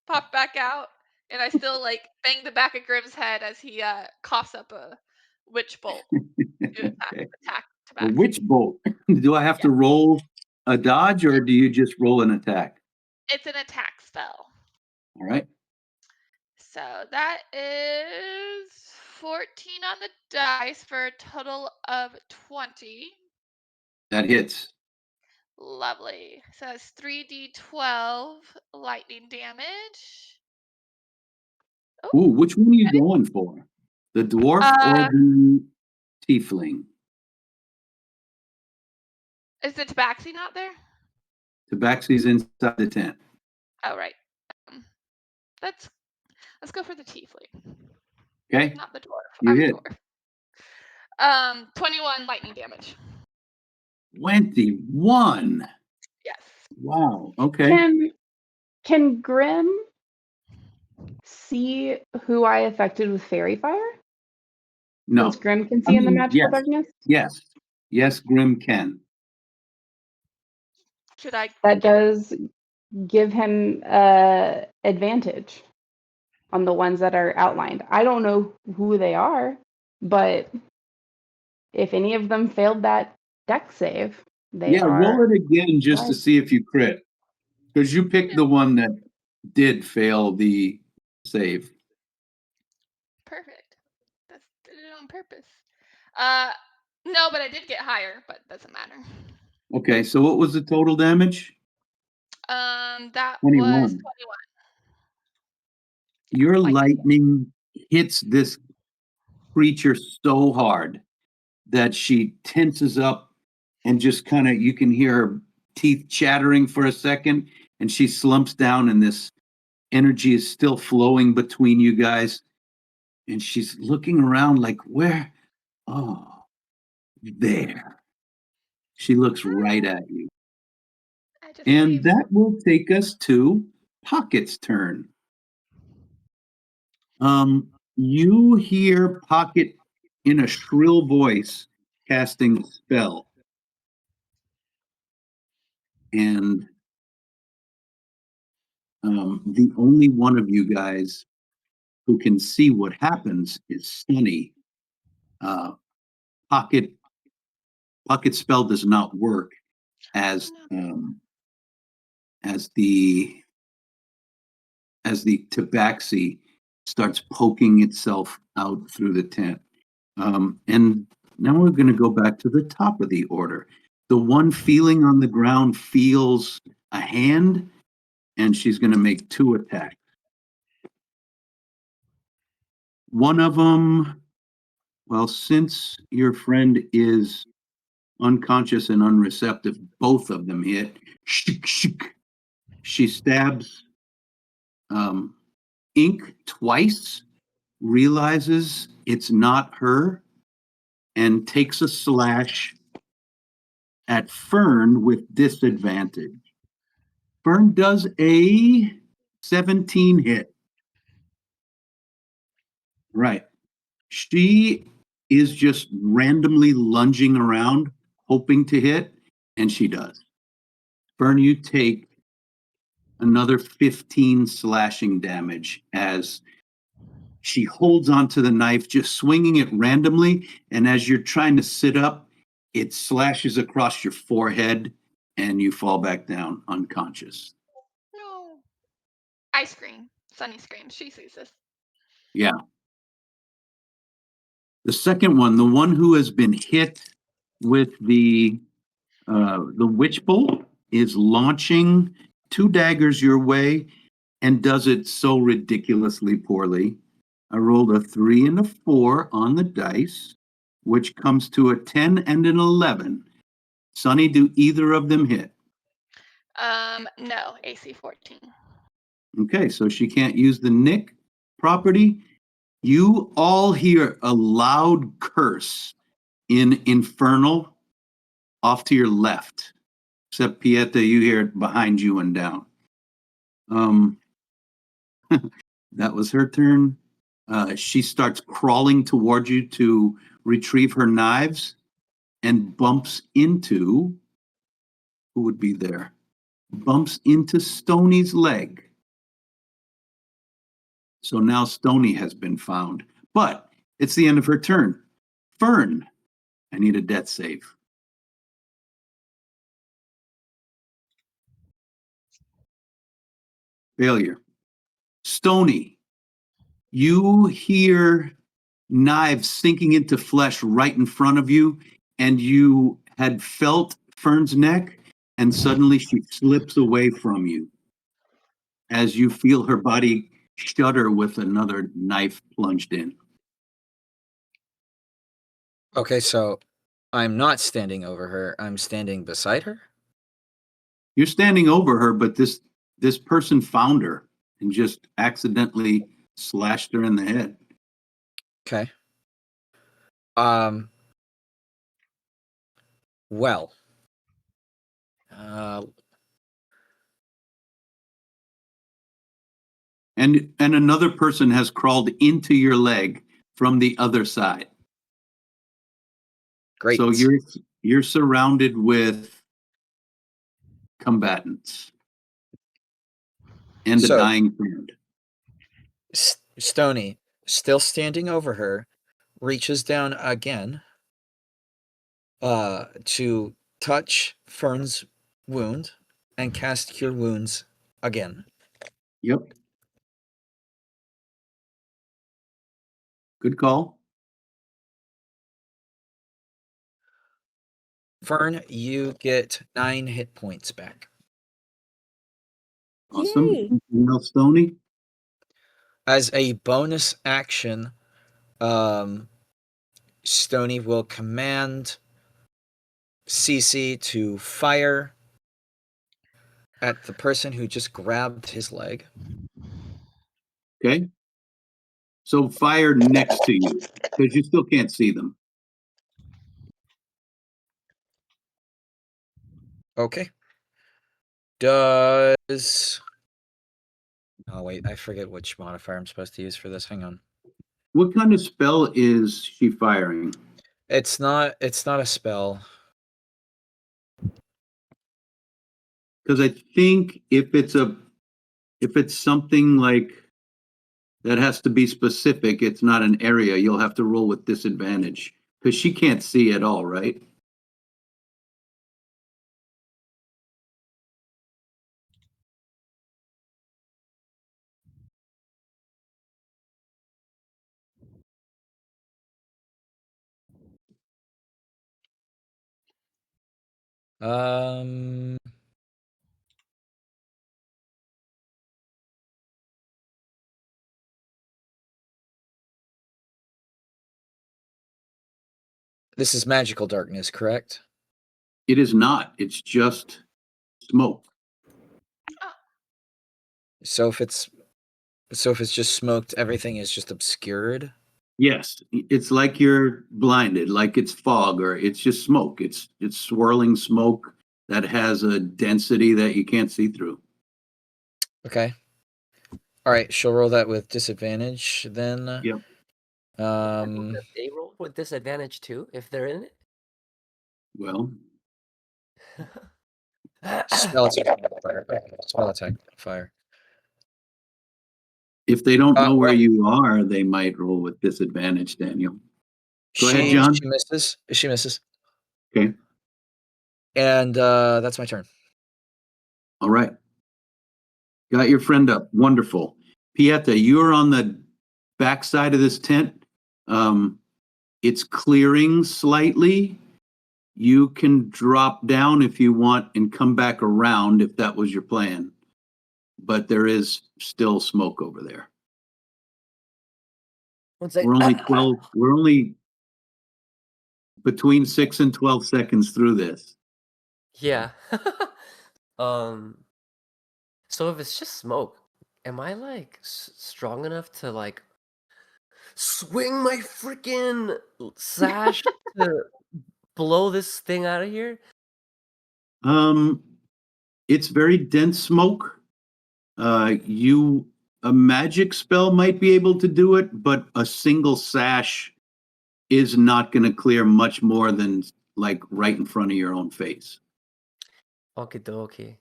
popped back out, and I still like bang the back of Grimm's head as he coughs up a witch bolt to Okay. attack A Tabaxi. witch bolt. Do I have to roll a dodge or do you just roll an attack? It's an attack spell. All right. So that is 14 on the dice for a total of 20. That hits. Lovely. So it's 3d12 lightning damage. Ooh, which one are you going for? The dwarf or the tiefling? Is the Tabaxi not there? Tabaxi's inside the tent. Oh, right. Let's go for the tiefling. Okay. Not the dwarf. You I'm hit. a dwarf. 21 lightning damage. 21. Yes. Wow. Okay. Can Grim see who I affected with fairy fire? No. Since Grim can see in the magical yes. darkness? Yes, Grim can. Should I? That does give him advantage on the ones that are outlined. I don't know who they are, but if any of them failed that deck save, they are. Roll it again just to right. see if you crit. Because you picked the one that did fail the save. Perfect. Did it on purpose. No, but I did get higher, but doesn't matter. Okay, so what was the total damage? That 21. was 21. Your lightning. lightning hits this creature so hard that she tenses up and just kind of, you can hear her teeth chattering for a second, and she slumps down, and this energy is still flowing between you guys. And she's looking around like, where? Oh, there. She looks right at you. I just And waved. that will take us to Pocket's turn. You hear Pocket in a shrill voice casting a spell. And the only one of you guys who can see what happens is Sunny. Pocket's spell does not work as the tabaxi starts poking itself out through the tent. And now we're going to go back to the top of the order. The one feeling on the ground feels a hand, and she's going to make 2 attacks. One of them, well, since your friend is unconscious and unreceptive, both of them hit. She stabs Ink twice, realizes it's not her, and takes a slash at Fern with disadvantage. Fern does a 17 hit. Right. She is just randomly lunging around, hoping to hit, and she does. Fern, you take another 15 slashing damage as she holds onto the knife, just swinging it randomly. And as you're trying to sit up, it slashes across your forehead and you fall back down unconscious. No. I scream. Sunny screams. She sees this. Yeah. The second one, the one who has been hit with the witch bolt, is launching 2 daggers your way and does it so ridiculously poorly. I rolled a 3 and a 4 on the dice, which comes to a 10 and an 11. Sonny, do either of them hit? No, AC 14. Okay, so she can't use the Nick property. You all hear a loud curse in Infernal off to your left. Except Pieta, you hear it behind you and down. That was her turn. She starts crawling towards you to retrieve her knives and bumps into, who would be there? Bumps into Stoney's leg. So now Stony has been found. But it's the end of her turn. Fern, I need a death save. Failure. Stony, you hear knives sinking into flesh right in front of you, and you had felt Fern's neck, and suddenly she slips away from you as you feel her body shudder with another knife plunged in. Okay, so I'm not standing over her. I'm standing beside her. You're standing over her, but this person found her and just accidentally slashed her in the head. Okay. Well. And another person has crawled into your leg from the other side. Great. So you're surrounded with combatants and a So- dying friend. Stony, still standing over her, reaches down again to touch Fern's wound and cast Cure Wounds again. Yep. Good call. Fern, you get 9 hit points back. Awesome. Yay. Anything else, Stony? As a bonus action, Stony will command Cece to fire at the person who just grabbed his leg. Okay. So fire next to you because you still can't see them. Okay. Does... Oh, wait, I forget which modifier I'm supposed to use for this. Hang on. What kind of spell is she firing? It's not a spell. Because I think if it's something like that has to be specific, it's not an area, you'll have to roll with disadvantage. Because she can't see at all, right? This is magical darkness, correct? It is not. It's just smoke. So if it's just smoked, everything is just obscured. Yes, it's like you're blinded, like it's fog, or it's just smoke. It's swirling smoke that has a density that you can't see through. Okay. All right, she'll roll that with disadvantage then. Yep. They roll with disadvantage too if they're in it. Well, Spell attack fire. Spell attack fire. if they don't know where well- you are, they might roll with disadvantage, Daniel. Go ahead, John. She misses. She misses. Okay. And that's my turn. All right. Got your friend up. Wonderful. Pieta, you're on the backside of this tent. It's clearing slightly. You can drop down if you want and come back around if that was your plan. But there is still smoke over there. We're only 12. We're only between 6 and 12 seconds through this. Yeah. Um, so if it's just smoke, am I like strong enough to like swing my freaking sash to blow this thing out of here? Um, it's very dense smoke. You a magic spell might be able to do it, but a single sash is not going to clear much more than like right in front of your own face. Okie dokie.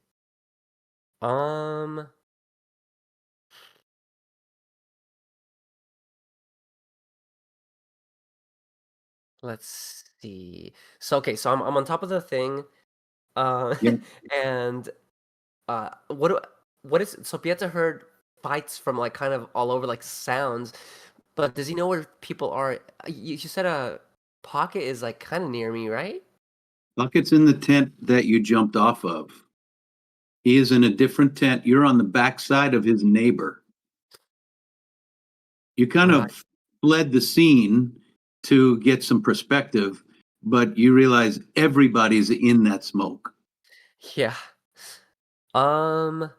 Um, let's see. So okay, so I'm on top of the thing, Yeah. and what is so Pieta heard fights from like kind of all over like sounds, but does he know where people are? You said a pocket is like kind of near me, right? Bucket's in the tent that you jumped off of. He is in a different tent. You're on the backside of his neighbor. You kind Right. of fled the scene to get some perspective, but you realize everybody's in that smoke. Yeah. And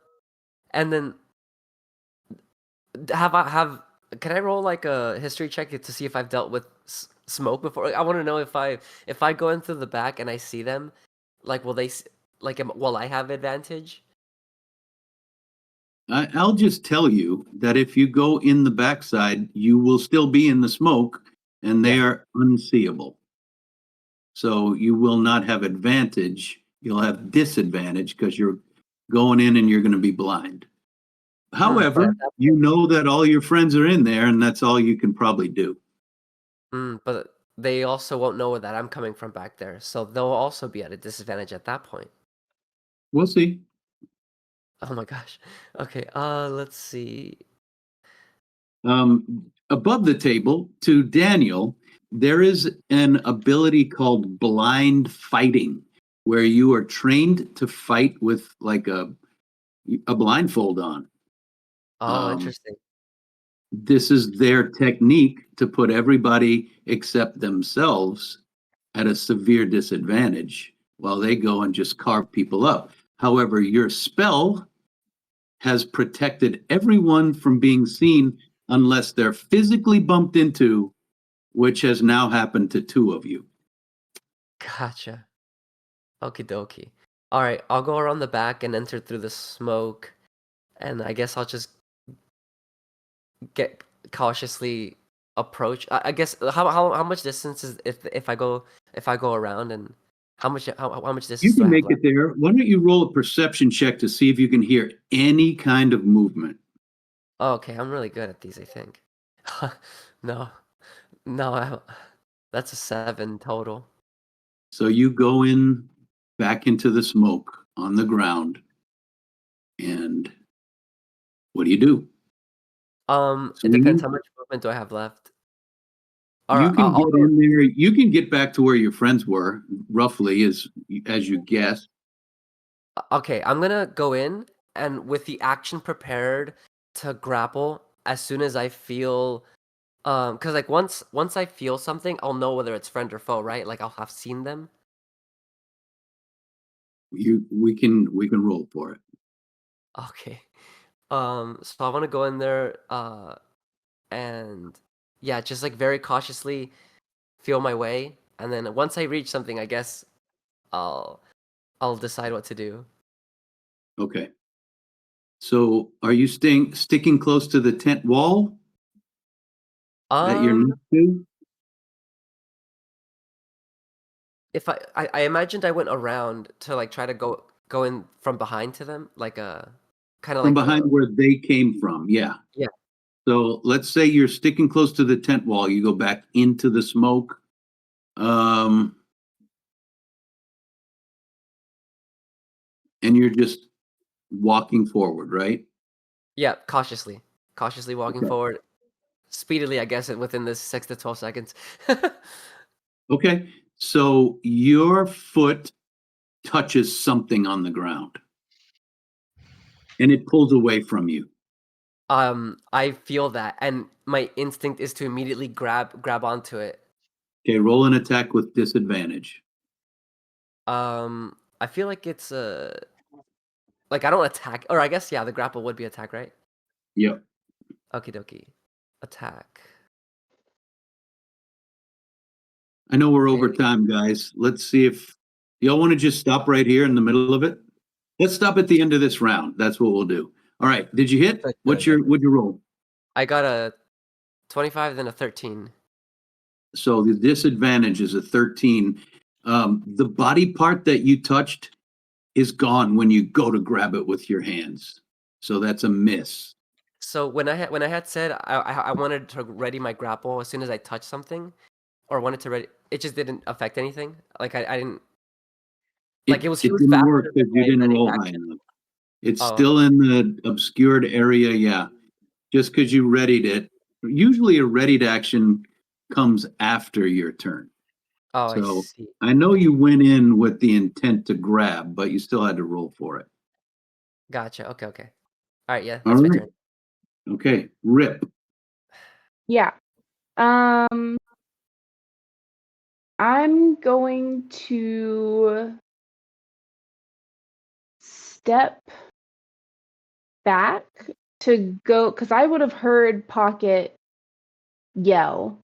then have can I roll like a history check to see if I've dealt with smoke before? I want to know if I go in through the back and I see them, like will like will I have advantage? I'll just tell you that if you go in the backside, you will still be in the smoke and they Yeah. are unseeable. So you will not have advantage. You'll have disadvantage because you're going in and you're going to be blind. But However, at that you point, know that all your friends are in there and that's all you can probably do. but they also won't know that I'm coming from back there, so they'll also be at a disadvantage at that point. We'll see. Oh my gosh. Okay. Let's see. Above the table to Daniel, there is an ability called blind fighting, where you are trained to fight with like a blindfold on. Oh, Um, interesting. this is their technique to put everybody except themselves at a severe disadvantage while they go and just carve people up. However, your spell has protected everyone from being seen unless they're physically bumped into, which has now happened to two of you. Gotcha. Okie dokie. All right, I'll go around the back and enter through the smoke, and I guess I'll just get cautiously approach. I guess how much distance is if I go around, and how much You distance do I can have make it left? there. Why don't you roll a perception check to see if you can hear any kind of movement? Oh, okay, I'm really good at these, I think. No, no, that's a 7 total. So you go in back into the smoke on the ground, and what do? It depends Swinging? how much movement do I have left. All You right, can I'll get go. in there. You can get back to where your friends were, roughly, as you guess. Okay, I'm gonna go in and with the action prepared to grapple as soon as I feel because like once I feel something, I'll know whether it's friend or foe, right? Like I'll have seen them. We can roll for it. Okay. So I want to go in there and yeah, just like very cautiously feel my way, and then once I reach something, I guess I'll I'll decide what to do. Okay. So are you sticking close to the tent wall that you're Um next to? if I imagined I went around to like try to go in from behind to them, like a kind of From like a behind where they came from, yeah. yeah. So let's say you're sticking close to the tent wall, you go back into the smoke. Um, and you're just walking forward, right? Yeah, cautiously walking Okay. forward, speedily, I guess, within this 6 to 12 seconds. Okay. So your foot touches something on the ground and it pulls away from you. I feel that, and my instinct is to immediately grab onto it. Okay, roll an attack with disadvantage. I feel like it's a Like I don't attack, or I guess the grapple would be attack, right? Yep. Okie dokie. Attack. I know we're over Okay. time, guys. Let's see if y'all want to just stop right here in the middle of it. Let's stop at the end of this round. That's what we'll do. All right. Did you hit? Good, What'd good. you roll? I got a 25, then a 13. So the disadvantage is a 13. The body part that you touched is gone when you go to grab it with your hands. So that's a miss. So when I had said I wanted to ready my grapple as soon as I touched something, or wanted to ready, it just didn't affect anything. Like I didn't like it was didn't faster work than because you my didn't ready roll high action. enough. It's Oh, still in the obscured area, yeah. Just because you readied it. Usually a readied action comes after your turn. I So see. I know you went in with the intent to grab, but you still had to roll for it. Gotcha. Okay. All right. Yeah, All that's my right. turn. Okay. Rip. Yeah. I'm going to step back to go because I would have heard Pocket yell.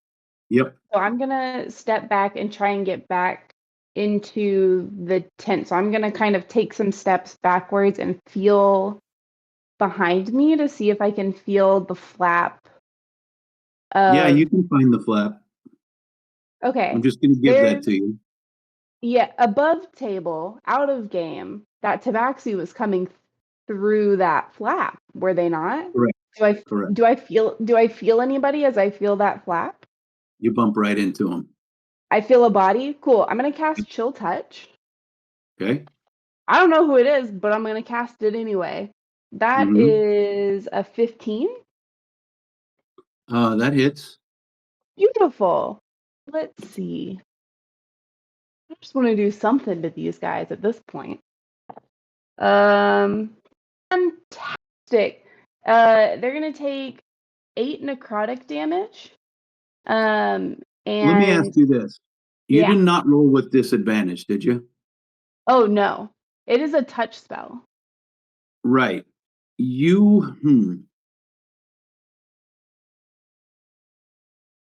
Yep. So I'm gonna step back and try and get back into the tent. So I'm gonna kind of take some steps backwards and feel behind me to see if I can feel the flap Yeah, of. you can find the flap. Okay. I'm just going to give that to you. Yeah, above table, out of game, that tabaxi was coming through that flap, were they not? Correct. Do I Correct. do I feel anybody as I feel that flap? You bump right into him. I feel a body. Cool. I'm gonna cast Chill Touch. Okay. I don't know who it is, but I'm gonna cast it anyway. That is a 15. That hits. Beautiful. Let's see. I just want to do something to these guys at this point. Fantastic. They're gonna take 8 necrotic damage. Let me ask And you this. You yeah. did not roll with disadvantage, did you? Oh no. It is a touch spell. Right.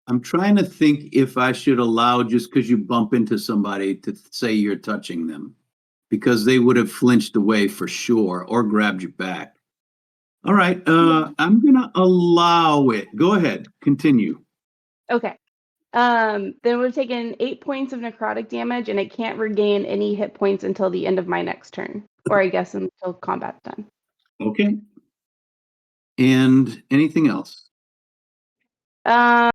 I'm trying to think if I should allow, just because you bump into somebody, to say you're touching them, because they would have flinched away for sure or grabbed you back. All right. I'm going to allow it. Go ahead. Continue. Okay. Then we're taking 8 points of necrotic damage, and it can't regain any hit points until the end of my next turn, or I guess until combat's done. Okay. And anything else? I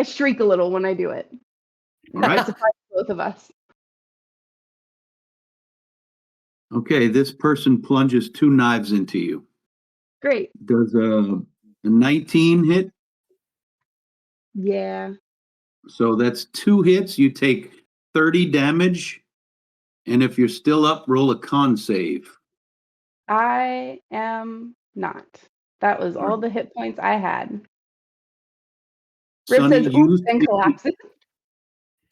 shriek a little when I do it. All right. Surprise both of us. Okay. This person plunges 2 knives into you. Great. Does a 19 hit? Yeah. So that's 2 hits. You take 30 damage. And if you're still up, roll a con save. I am not. That was all the hit points I had. Rip Sonny, says, oops, and collapses.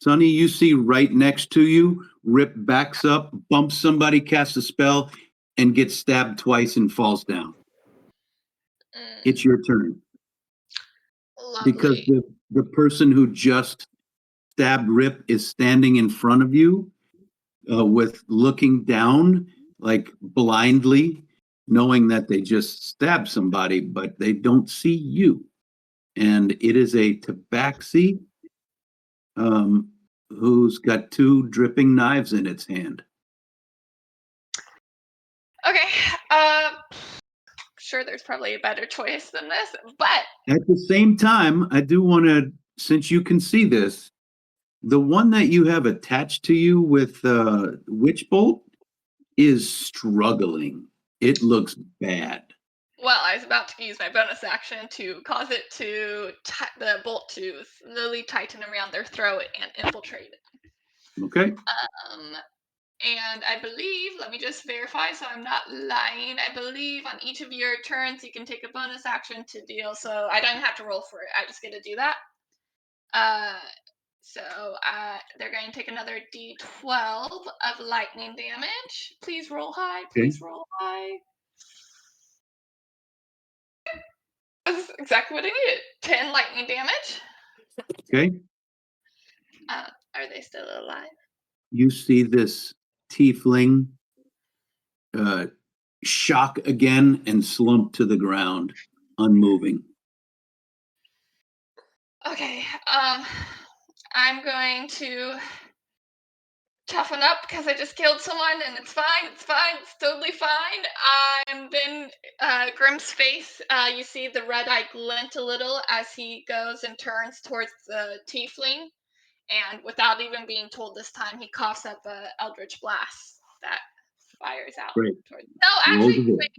Sonny, you see right next to you, Rip backs up, bumps somebody, casts a spell, and gets stabbed twice and falls down. It's your turn. Because Lovely. the person who just stabbed Rip is standing in front of you with looking down, like blindly, knowing that they just stabbed somebody, but they don't see you. And it is a tabaxi who's got 2 dripping knives in its hand. Okay. Sure, there's probably a better choice than this, but At the same time, I do want to, since you can see this, the one that you have attached to you with Witch Bolt is struggling. It looks bad. well, I was about to use my bonus action to cause it to the bolt to slowly tighten around their throat and infiltrate it. Okay. And I believe, let me just verify so I'm not lying. I believe on each of your turns you can take a bonus action to deal. So I don't have to roll for it. I just get to do that. So they're going to take another d12 of lightning damage. Please roll high. Please roll high. That's exactly what I needed. 10 lightning damage. Okay. Are they still alive? You see this tiefling shock again and slump to the ground, unmoving. Okay. I'm going to toughen up because I just killed someone and it's fine. It's fine. It's totally fine. And then Grim's face, you see the red eye glint a little as he goes and turns towards the tiefling. And without even being told this time, he coughs up a eldritch blast that fires out. Great. No, Roll actually, the hit. wait,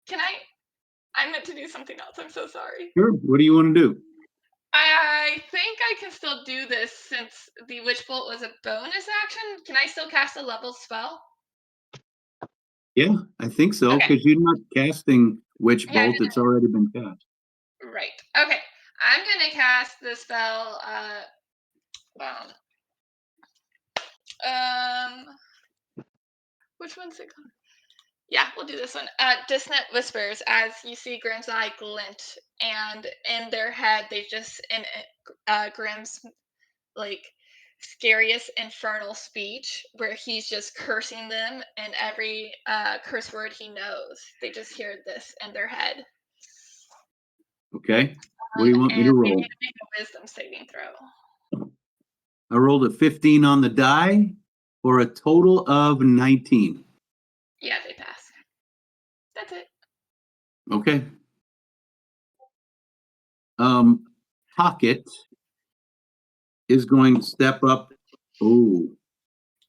can I meant to do something else. I'm so sorry. Sure. What do you want to do? I think I can still do this since the Witch Bolt was a bonus action. Can I still cast a level spell? Yeah, I think so, Okay. because you're not casting Witch Yeah, Bolt. It's already been cast. Right. Okay. I'm gonna cast the spell. Which one's it called? Yeah, we'll do this one. Dissonant Whispers, as you see Grimm's eye glint, and in their head, they just, in Grimm's, like, scariest infernal speech, where he's just cursing them, and every curse word he knows, they just hear this in their head. Okay. What do you want me to And they roll? need to make a wisdom saving throw. I rolled a 15 on the die for a total of 19. Yeah, they pass. That's it. Okay. Pocket is going to step up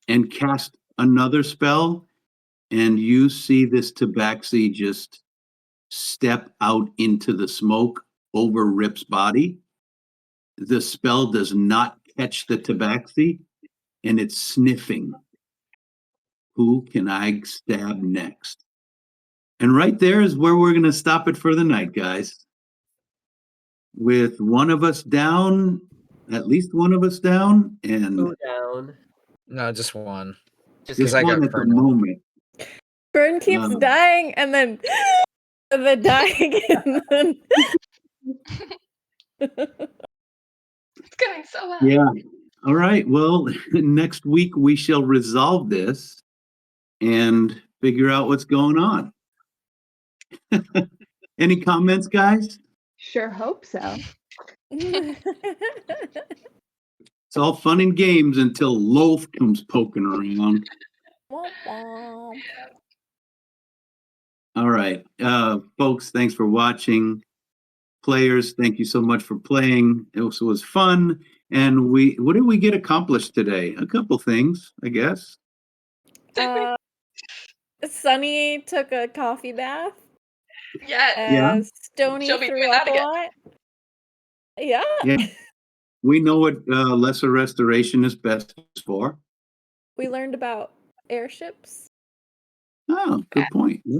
and cast another spell, and you see this tabaxi just step out into the smoke over Rip's body. The spell does not catch the tabaxi, and it's sniffing. Who can I stab next? And right there is where we're going to stop it for the night, guys. With one of us down, at least one of us down, and Go down. No, just one. Just just I got one at the burned. moment. Burn keeps dying and then and then dying and then It's going so well. Yeah. All right. Well, next week we shall resolve this and figure out what's going on. Any comments, guys? Sure hope so. It's all fun and games until Loaf comes poking around. Womp womp. All right. Folks, thanks for watching. Players, thank you so much for playing. It was fun. And what did we get accomplished today? A couple things, I guess. Sunny took a coffee bath. Yeah. Stony She'll be threw doing up that a again. lot. Yeah. Yeah. We know what lesser restoration is best for. We learned about airships. Oh, good point. Yeah.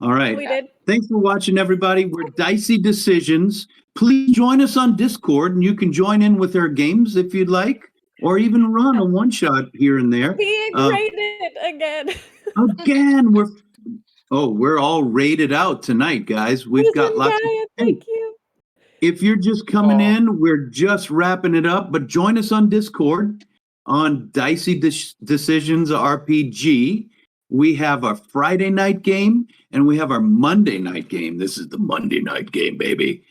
All right. We did. Thanks for watching, everybody. We're Dicey Decisions. Please join us on Discord, and you can join in with our games if you'd like, or even run a one-shot here and there. Being rated again. Again, we're all rated out tonight, guys. We've got lots of. Thank you. If you're just coming in, we're just wrapping it up, but join us on Discord on Dicey Decisions RPG. We have our Friday night game and we have our Monday night game. This is the Monday night game, baby.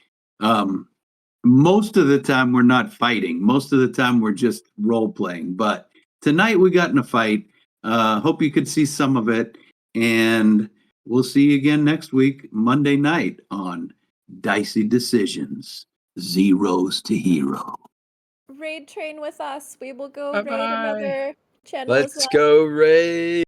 Most of the time we're not fighting. Most of the time we're just role playing, but tonight we got in a fight. Hope you could see some of it, and we'll see you again next week, Monday night on Dicey Decisions, Zeros to Hero. Raid train with us. We will go Bye-bye. raid another channel. Let's go raid.